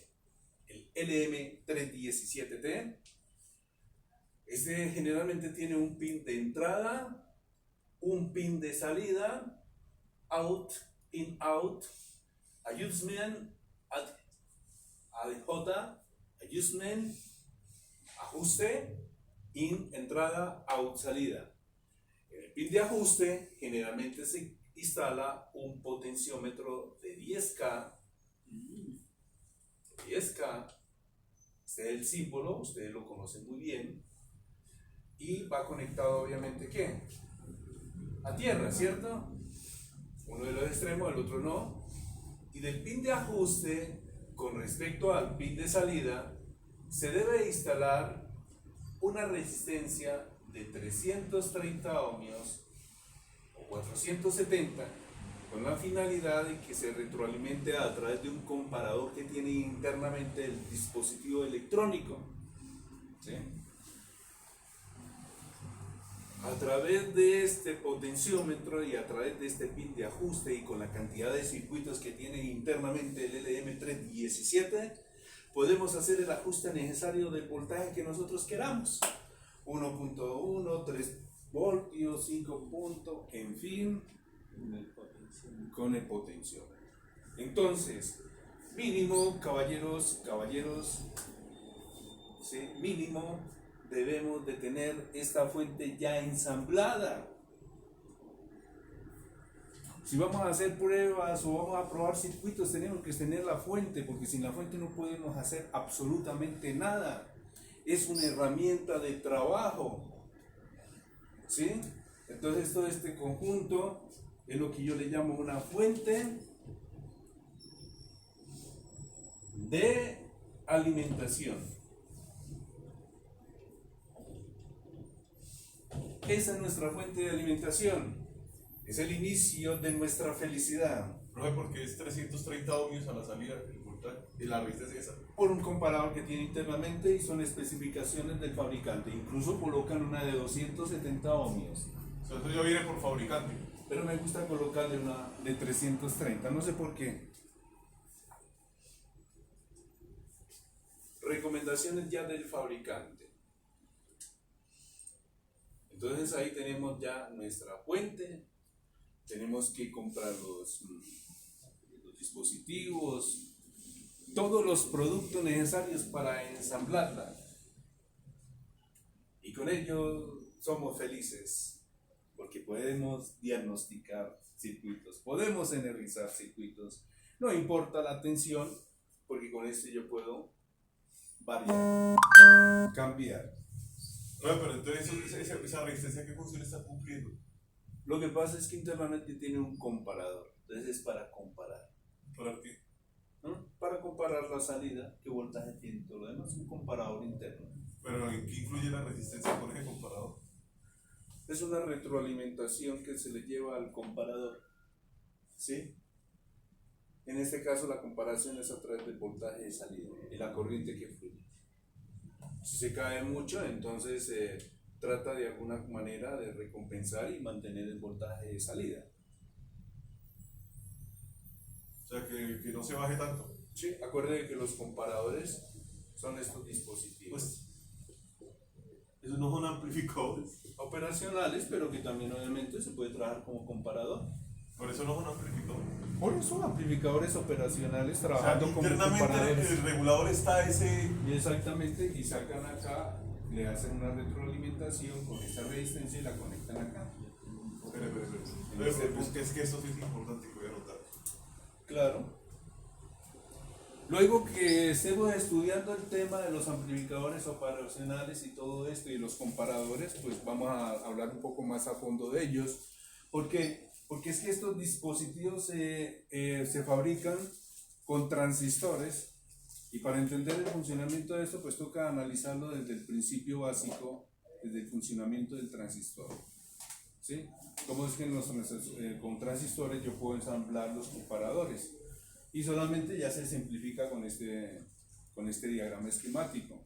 El LM317T, este generalmente tiene un pin de entrada, un pin de salida, out, in, out, adjustment, ADJ, adjustment, ajuste, in, entrada, out, salida. En el pin de ajuste generalmente se instala un potenciómetro de 10K. 10K, este es el símbolo, ustedes lo conocen muy bien, y va conectado obviamente ¿qué? A tierra, ¿cierto? Uno de los extremos, el otro no. Y del pin de ajuste con respecto al pin de salida se debe instalar una resistencia de 330 ohmios o 470 con la finalidad de que se retroalimente a través de un comparador que tiene internamente el dispositivo electrónico, ¿sí? A través de este potenciómetro y a través de este pin de ajuste y con la cantidad de circuitos que tiene internamente el LM317, podemos hacer el ajuste necesario del voltaje que nosotros queramos. 1.1, 3 voltios, 5 puntos, en fin, con el potenciómetro. Entonces, mínimo, caballeros, ¿sí? Mínimo debemos de tener esta fuente ya ensamblada. Si vamos a hacer pruebas o vamos a probar circuitos, tenemos que tener la fuente, porque sin la fuente no podemos hacer absolutamente nada. Es una herramienta de trabajo, ¿sí? Entonces todo este conjunto es lo que yo le llamo una fuente de alimentación. Esa es nuestra fuente de alimentación. Es el inicio de nuestra felicidad. Profe, porque es 330 ohmios a la salida del voltaje y la resistencia es esa. Por un comparador que tiene internamente y son especificaciones del fabricante. Incluso colocan una de 270 ohmios. O sea, eso ya viene por fabricante. Pero me gusta colocarle una de 330, no sé por qué. Recomendaciones ya del fabricante. Entonces ahí tenemos ya nuestra fuente. Tenemos que comprar los dispositivos, todos los productos necesarios para ensamblarla. Y con ello somos felices, porque podemos diagnosticar circuitos, podemos energizar circuitos. No importa la tensión, porque con esto yo puedo variar, cambiar. No, pero entonces esa resistencia, ¿qué función está cumpliendo? Lo que pasa es que internamente tiene un comparador, entonces es para comparar. ¿Para qué? ¿No? Para comparar la salida, qué voltaje tiene todo lo demás, un comparador interno. Pero ¿en qué influye la resistencia con ese comparador? Es una retroalimentación que se le lleva al comparador, ¿sí? En este caso la comparación es a través del voltaje de salida y la corriente que fluye. Si se cae mucho, entonces trata de alguna manera de recompensar y mantener el voltaje de salida. O sea, que no se baje tanto. Sí, acuerde que los comparadores son estos dispositivos. Esos no son amplificadores. Operacionales, pero que también obviamente se puede trabajar como comparador. Por eso no son amplificadores. Por eso amplificadores operacionales O sea, trabajando como internamente en comparadores. el regulador está ese. Y exactamente, y sacan acá, le hacen una retroalimentación con esta resistencia y la conectan acá. Espera. Es que esto sí es importante que voy a anotar. Claro. Luego que estemos estudiando el tema de los amplificadores operacionales y todo esto y los comparadores, pues vamos a hablar un poco más a fondo de ellos. Porque es que estos dispositivos se fabrican con transistores y para entender el funcionamiento de esto, pues toca analizarlo desde el principio básico, desde el funcionamiento del transistor. ¿Sí? ¿Cómo es que con transistores yo puedo ensamblar los comparadores? Y solamente ya se simplifica con este diagrama esquemático.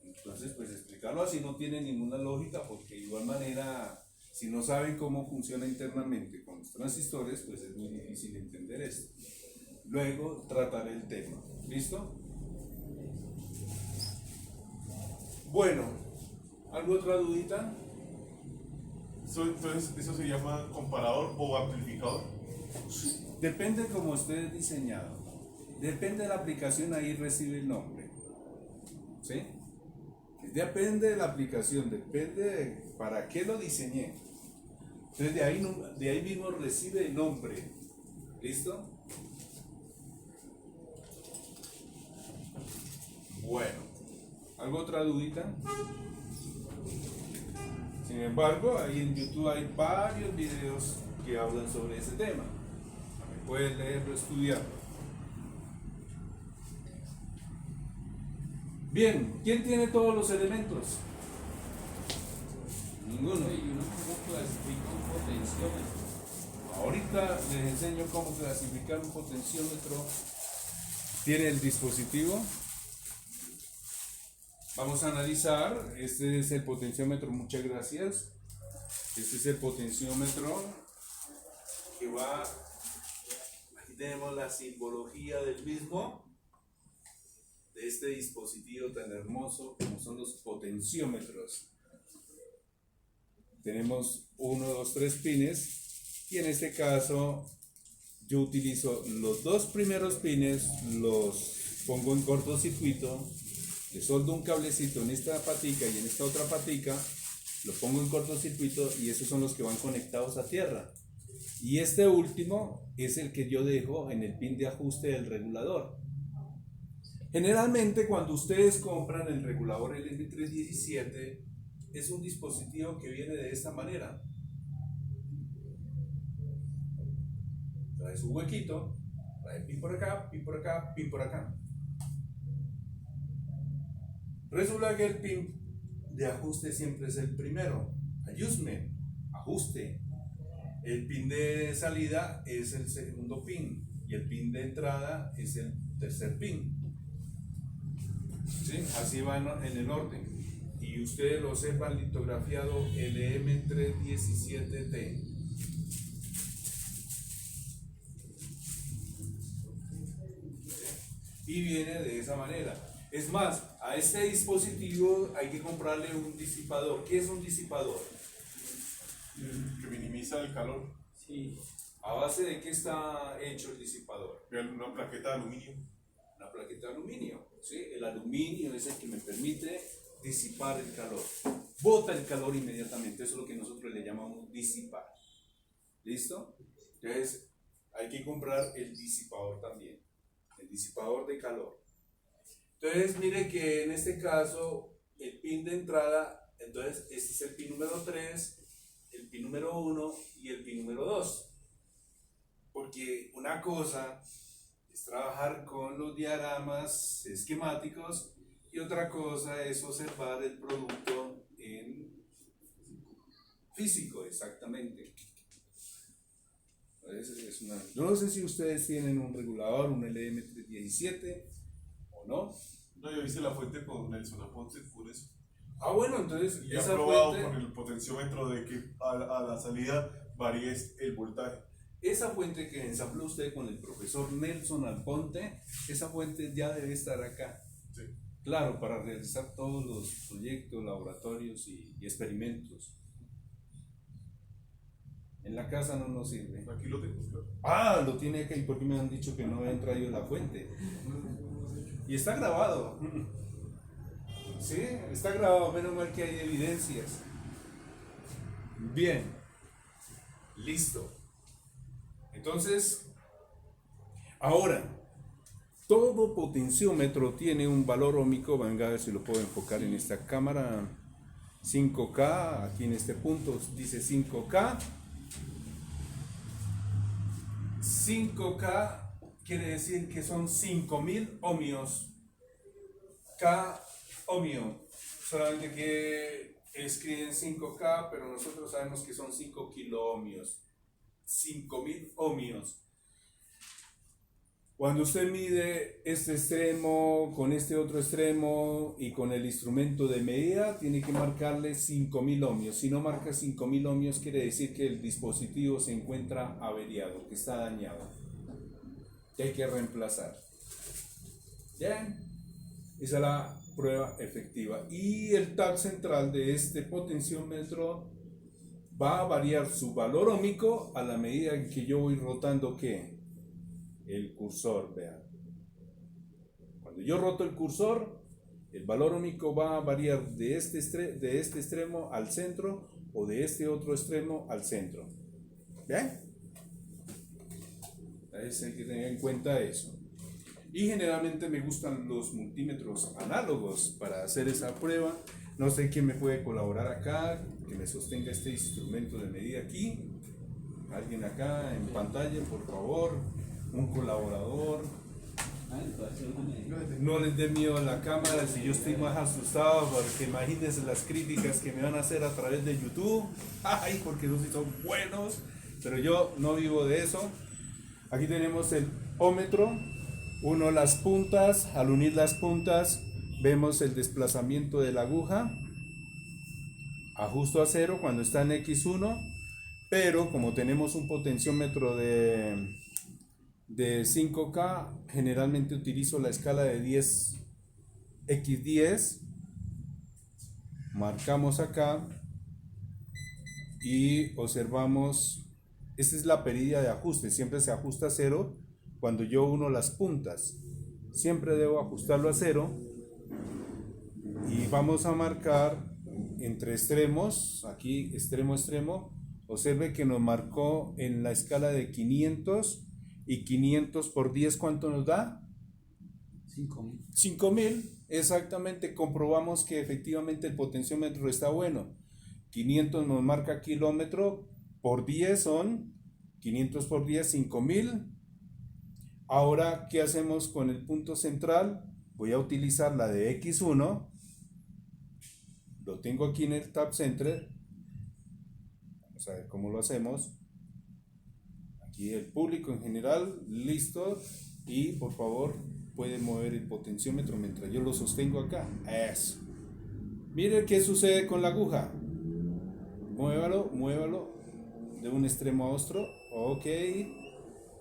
Entonces, pues explicarlo así no tiene ninguna lógica porque de igual manera, si no saben cómo funciona internamente con los transistores, pues es muy difícil entender esto. Luego trataré el tema. ¿Listo? Bueno, ¿alguna otra dudita? Entonces, ¿eso se llama comparador o amplificador? Depende cómo esté diseñado. Depende de la aplicación, ahí recibe el nombre. ¿Sí? Depende de la aplicación, depende de para qué lo diseñé. Entonces de ahí mismo recibe el nombre. ¿Listo? Bueno, ¿alguna otra dudita? Sin embargo, ahí en YouTube hay varios videos que hablan sobre ese tema. Puedes leerlo, estudiarlo. Bien, ¿quién tiene todos los elementos? Ninguno. ¿Y uno cómo clasifica un potenciómetro? Ahorita les enseño cómo clasificar un potenciómetro. Tiene el dispositivo. Vamos a analizar. Este es el potenciómetro, muchas gracias. Este es el potenciómetro que va. Aquí tenemos la simbología del mismo, de este dispositivo tan hermoso como son los potenciómetros. Tenemos 1, 2, 3 pines y en este caso yo utilizo los dos primeros pines, los pongo en cortocircuito, le soldo un cablecito en esta patica y en esta otra patica, lo pongo en cortocircuito y esos son los que van conectados a tierra. Y este último es el que yo dejo en el pin de ajuste del regulador. Generalmente cuando ustedes compran el regulador LM317 es un dispositivo que viene de esta manera. Trae su huequito, trae pin por acá, pin por acá, pin por acá. Resulta que el pin de ajuste siempre es el primero. Adjustment, ajuste. El pin de salida es el segundo pin y el pin de entrada es el tercer pin. ¿Sí? Así van en el orden. Y ustedes lo observan litografiado LM317T. Y viene de esa manera. Es más, a este dispositivo hay que comprarle un disipador. ¿Qué es un disipador? Que minimiza el calor. Sí. ¿A base de qué está hecho el disipador? Una plaqueta de aluminio. Una plaqueta de aluminio. ¿Sí? El aluminio es el que me permite disipar el calor. Bota el calor inmediatamente. Eso es lo que nosotros le llamamos disipar. ¿Listo? Entonces, hay que comprar el disipador también. El disipador de calor. Entonces, mire que en este caso, el pin de entrada, entonces, este es el pin número 3, el pin número 1 y el pin número 2. Porque una cosa es trabajar con los diagramas esquemáticos y otra cosa es observar el producto en físico, exactamente. Yo no sé si ustedes tienen un regulador, un LM317 o no. No, yo hice la fuente con Nelson Aponte por eso. Ah, bueno, entonces Y he esa probado fuente, con el potenciómetro de que a la salida varíe el voltaje. esa fuente que ensambló usted con el profesor Nelson Alponte, esa fuente ya debe estar acá. Sí. Claro, para realizar todos los proyectos, laboratorios y experimentos. En la casa no nos sirve. Aquí lo tengo, claro. Ah, lo tiene acá. ¿Y por qué me han dicho que no han traído la fuente? Y está grabado. Sí, está grabado. Menos mal que hay evidencias. Bien. Listo. Entonces, ahora, todo potenciómetro tiene un valor óhmico. Venga a ver si lo puedo enfocar en esta cámara. 5K, aquí en este punto dice 5K. 5K quiere decir que son 5000 ohmios. K ohmio. Solamente que escriben 5K, pero nosotros sabemos que son 5 kiloohmios. 5000 ohmios. Cuando usted mide este extremo con este otro extremo y con el instrumento de medida, tiene que marcarle 5000 ohmios. Si no marca 5000 ohmios, quiere decir que el dispositivo se encuentra averiado, que está dañado, que hay que reemplazar. Bien, esa es la prueba efectiva. Y el tag central de este potenciómetro va a variar su valor ohmico a la medida en que yo voy rotando ¿qué? El cursor, vean. Cuando yo roto el cursor, el valor ohmico va a variar de este extremo al centro o de este otro extremo al centro. ¿Bien? Hay que tener en cuenta eso. Y generalmente me gustan los multímetros análogos para hacer esa prueba. No sé quién me puede colaborar acá, que me sostenga este instrumento de medida aquí. Alguien acá en pantalla, por favor. Un colaborador. No les dé miedo a la cámara si yo estoy más asustado, porque imagínense las críticas que me van a hacer a través de YouTube. Ay, porque no sé si son buenos, pero yo no vivo de eso. Aquí tenemos el ómetro. Uno las puntas, al unir las puntas vemos el desplazamiento de la aguja. Ajusto a 0 cuando está en X1, pero como tenemos un potenciómetro de 5K, generalmente utilizo la escala de 10x10. Marcamos acá y observamos, esta es la perilla de ajuste, siempre se ajusta a 0 cuando yo uno las puntas, siempre debo ajustarlo a 0 y vamos a marcar entre extremos, aquí extremo extremo, observe que nos marcó en la escala de 500 y 500 por 10, ¿cuánto nos da? 5000. 5000, exactamente, comprobamos que efectivamente el potenciómetro está bueno. 500 nos marca kilómetro, por 10 son 500 por 10, 5000. Ahora, ¿qué hacemos con el punto central? Voy a utilizar la de X1, lo tengo aquí en el Tab Center. Vamos a ver cómo lo hacemos. Aquí el público en general, listo, y por favor pueden mover el potenciómetro mientras yo lo sostengo acá. Eso. Miren qué sucede con la aguja. Muévalo de un extremo a otro. Ok.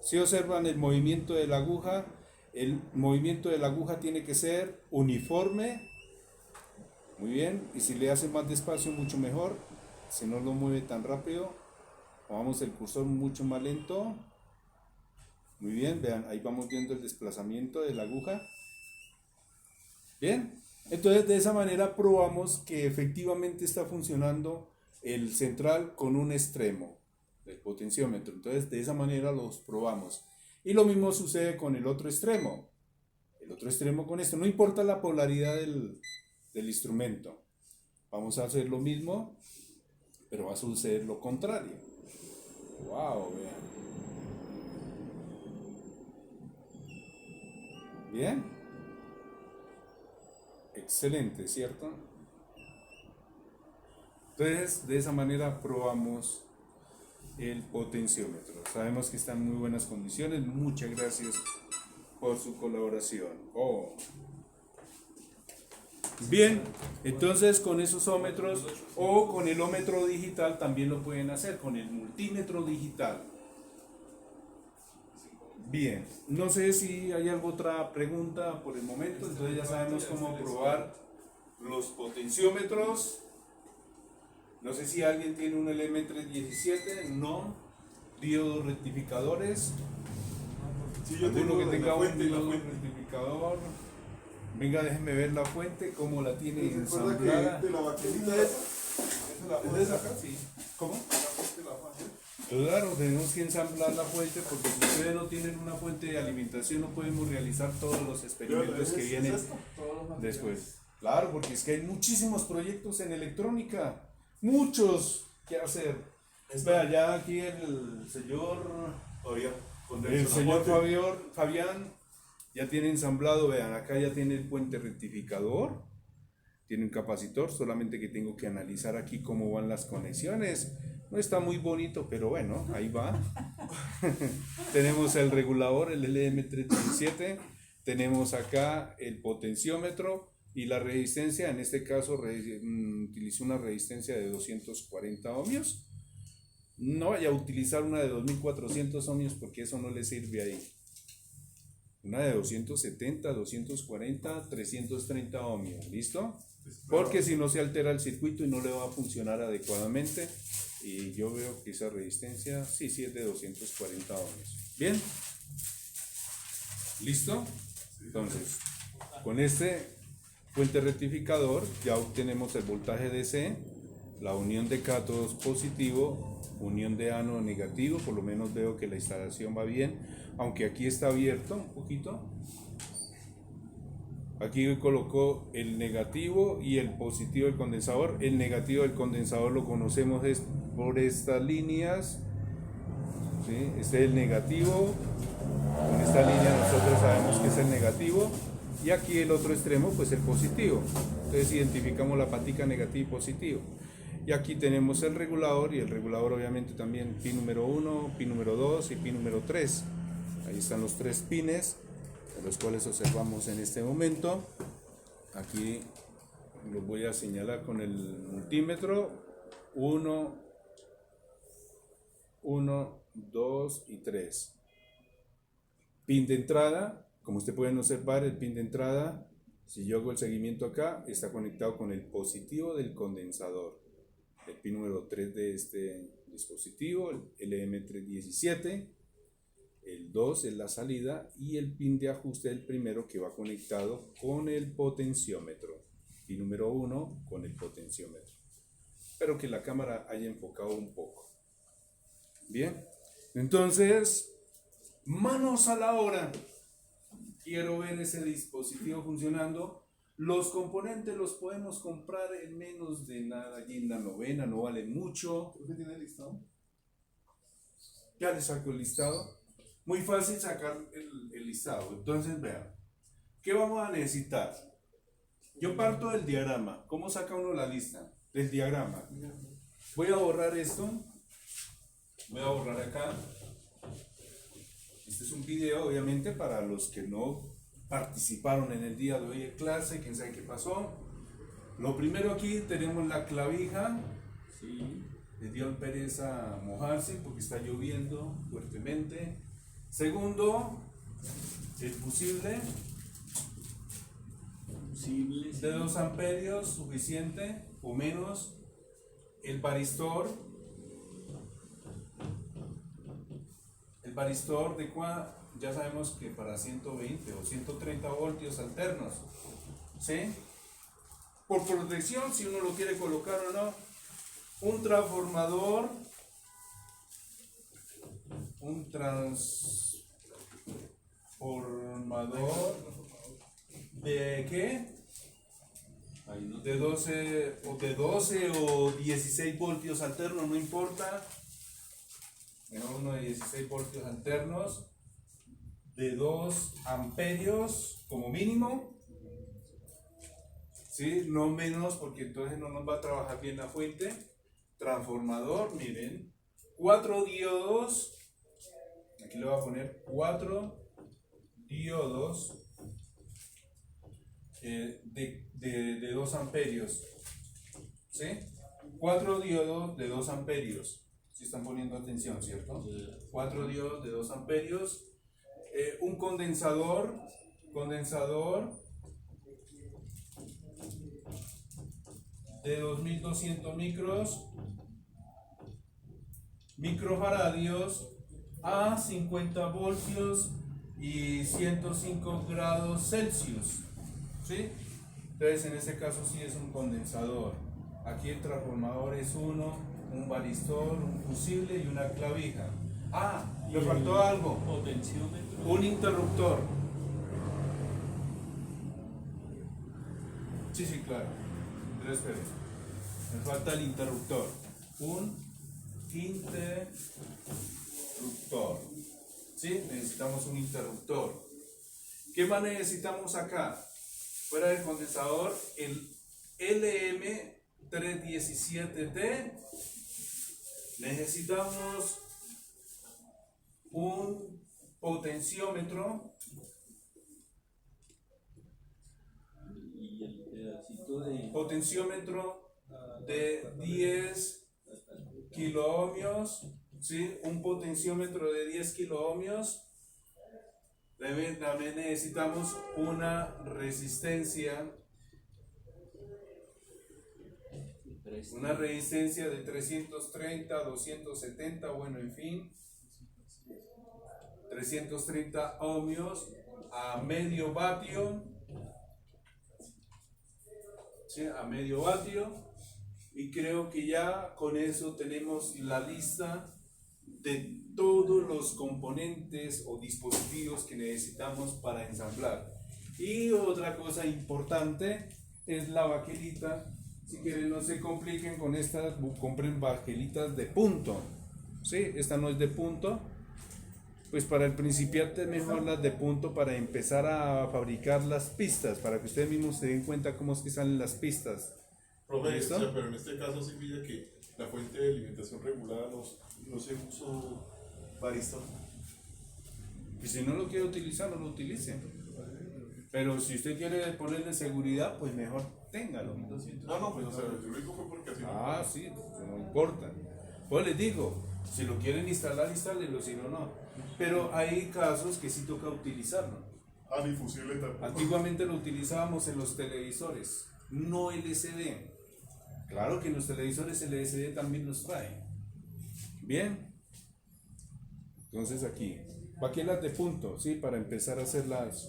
Si observan el movimiento de la aguja, el movimiento de la aguja tiene que ser uniforme. Muy bien. Y si le hace más despacio, mucho mejor. Si no lo mueve tan rápido, movamos el cursor mucho más lento. Muy bien, vean, ahí vamos viendo el desplazamiento de la aguja. Bien, entonces de esa manera probamos que efectivamente está funcionando el central con un extremo del potenciómetro. Entonces de esa manera los probamos. Y lo mismo sucede con el otro extremo. El otro extremo con esto. No importa la polaridad del instrumento. Vamos a hacer lo mismo, pero va a suceder lo contrario. Wow, vean. Bien. Excelente, ¿cierto? Entonces, de esa manera probamos el potenciómetro. Sabemos que está en muy buenas condiciones. Muchas gracias por su colaboración. Oh. Bien, entonces con esos ómetros o con el ómetro digital también lo pueden hacer, con el multímetro digital. Bien, no sé si hay alguna otra pregunta por el momento, entonces ya sabemos cómo probar los potenciómetros. No sé si alguien tiene un LM317, no. Diodos rectificadores. Sí, yo Alguno tengo que de tenga la un fuente y la diodo fuente. rectificador. Venga, déjenme ver la fuente, cómo la tiene ¿Se acuerda ensamblada. que de la baquelita esa? ¿Esa la ¿Es puedes esa? sacar? Sí. ¿Cómo? La fuente la puedes hacer. Claro, tenemos que ensamblar la fuente porque si ustedes no tienen una fuente de alimentación no podemos realizar todos los experimentos que vienen después. Claro, porque es que hay muchísimos proyectos en electrónica, muchos que hacer. Vea, ya aquí el señor Fabián ya tiene ensamblado, vean, acá ya tiene el puente rectificador, tiene un capacitor, solamente que tengo que analizar aquí cómo van las conexiones. No está muy bonito, pero bueno, ahí va. Tenemos el regulador, el LM317, tenemos acá el potenciómetro y la resistencia, en este caso utilizo una resistencia de 240 ohmios. No vaya a utilizar una de 2400 ohmios porque eso no le sirve ahí. Una de 270, 240, 330 ohmios, ¿listo? Porque si no se altera el circuito y no le va a funcionar adecuadamente. Y yo veo que esa resistencia, sí es de 240 ohmios. ¿Bien? ¿Listo? Entonces, con este puente rectificador ya obtenemos el voltaje DC, la unión de cátodos positivo, unión de ánodo negativo, por lo menos veo que la instalación va bien, aunque aquí está abierto un poquito. Aquí colocó el negativo y el positivo del condensador. El negativo del condensador lo conocemos es por estas líneas. ¿Sí? Este es el negativo. Con esta línea nosotros sabemos que es el negativo. Y aquí el otro extremo, pues el positivo. Entonces identificamos la patica negativo y positivo. Y aquí tenemos el regulador, y el regulador obviamente también pin número 1, pin número 2 y pin número 3. Ahí están los 3 pines, los cuales observamos en este momento. Aquí los voy a señalar con el multímetro. 1, 2 y 3. Pin de entrada, como ustedes pueden observar, el pin de entrada, si yo hago el seguimiento acá, está conectado con el positivo del condensador. El pin número 3 de este dispositivo, el LM317. El 2 es la salida y el pin de ajuste el primero que va conectado con el potenciómetro. Pin número 1 con el potenciómetro. Espero que la cámara haya enfocado un poco. Bien, entonces, manos a la obra. Quiero ver ese dispositivo funcionando. Los componentes los podemos comprar en menos de nada. Allí en la novena no vale mucho. ¿Usted tiene el listado? Ya les saco el listado. Muy fácil sacar el listado. Entonces vean, ¿qué vamos a necesitar? Yo parto del diagrama. ¿Cómo saca uno la lista? Del diagrama. Voy a borrar esto. Voy a borrar acá. Este es un video, obviamente, para los que no participaron en el día de hoy de clase, quién sabe qué pasó. Lo primero aquí tenemos la clavija. Sí, le dio pereza mojarse porque está lloviendo fuertemente. Segundo, el fusible de 2 amperios, suficiente o menos. El varistor. El varistor de ya sabemos que para 120 o 130 voltios alternos. ¿Sí? Por protección, si uno lo quiere colocar o no. Un transformador. Un transformador ¿de qué? De 12 o 16 voltios alternos, no importa. Mejor uno de 16 voltios alternos, de 2 amperios como mínimo. ¿Sí? No menos, porque entonces no nos va a trabajar bien la fuente. Transformador, miren, 4 diodos. Aquí le voy a poner 4 diodos de 2 amperios. ¿Sí? 4 diodos de 2 amperios. Si están poniendo atención, ¿cierto? 4 diodos de 2 amperios. un condensador de 2200 microfaradios a 50 voltios y 105 grados Celsius, ¿sí? Entonces en ese caso sí es un condensador. Aquí el transformador es un varistor, un fusible y una clavija. Me faltó algo, Potenciómetro. un interruptor. Sí, claro. Pero espere, me falta el interruptor. Un interruptor. ¿Sí? Necesitamos un interruptor. ¿Qué más necesitamos acá? Fuera del condensador, el LM317T. Necesitamos un potenciómetro. Y el pedacito de. Potenciómetro de 10 kiloohmios, ¿sí? Un potenciómetro de 10 kiloohmios. También necesitamos una resistencia de 330, 270, bueno, en fin, 330 ohmios a medio vatio, ¿sí? A medio vatio. Y creo que ya con eso tenemos la lista de todos los componentes o dispositivos que necesitamos para ensamblar. Y otra cosa importante es la baquelita. Si quieren, no se compliquen con estas, compren baquelitas de punto. ¿Sí? Esta no es de punto. Pues para el principiante es mejor las de punto para empezar a fabricar las pistas, para que ustedes mismos se den cuenta cómo es que salen las pistas. Profe, ¿Listo? o sea, pero en este caso sí pide que la fuente de alimentación regulada no se uso varistor. Y si no lo quiere utilizar, no lo utilice. Pero si usted quiere ponerle seguridad, pues mejor téngalo. No, pues o sea, yo lo digo fue porque así Sí, no importa. Pues les digo, si lo quieren instalar, instálenlo, si no, no. Pero hay casos que sí toca utilizarlo. ni fusible tampoco. Antiguamente lo utilizábamos en los televisores, no LCD. Claro que en los televisores LCD también los trae. Bien. Entonces aquí, baquelas de punto, ¿sí? Para empezar a hacer las...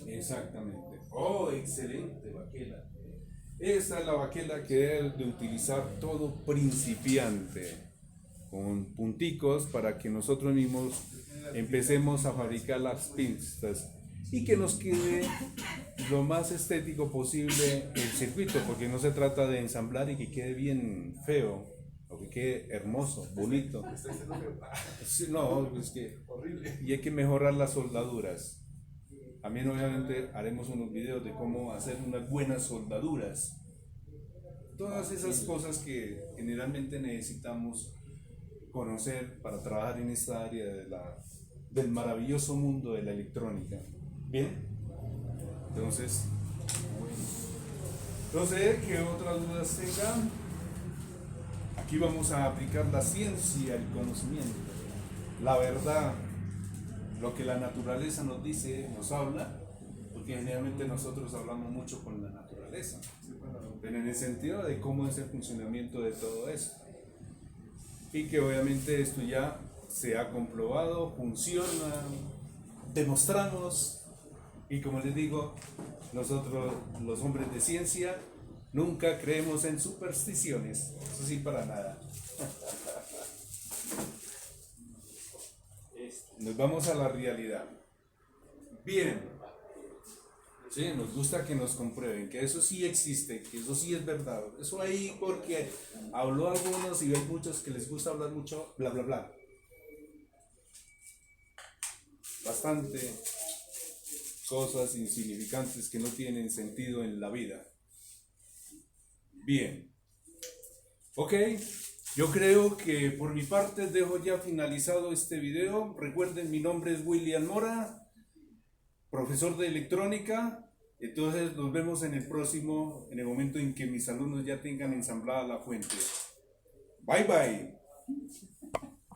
Exactamente. Oh, excelente baquela. Esta es la baquela que debe de utilizar todo principiante, con punticos para que nosotros mismos empecemos a fabricar las pistas y que nos quede lo más estético posible el circuito, porque no se trata de ensamblar y que quede bien feo, o que quede hermoso, bonito. Sí, no, es que y hay que mejorar las soldaduras. También obviamente haremos unos videos de cómo hacer unas buenas soldaduras. Todas esas cosas que generalmente necesitamos conocer para trabajar en esta área del maravilloso mundo de la electrónica. Bien, entonces no sé qué otras dudas tengan. Aquí vamos a aplicar la ciencia, el conocimiento, la verdad, lo que la naturaleza nos dice, nos habla, porque generalmente nosotros hablamos mucho con la naturaleza, pero en el sentido de cómo es el funcionamiento de todo esto. Y que obviamente esto ya se ha comprobado, funciona, demostramos, y como les digo, nosotros los hombres de ciencia nunca creemos en supersticiones, eso sí, para nada. Nos vamos a la realidad. Bien, sí, nos gusta que nos comprueben que eso sí existe, que eso sí es verdad. Eso ahí porque habló algunos y hay muchos que les gusta hablar mucho, bla, bla, bla. Bastante cosas insignificantes que no tienen sentido en la vida. Bien. Ok, yo creo que por mi parte dejo ya finalizado este video. Recuerden, mi nombre es William Mora, profesor de electrónica. Entonces nos vemos en el próximo, en el momento en que mis alumnos ya tengan ensamblada la fuente. Bye bye.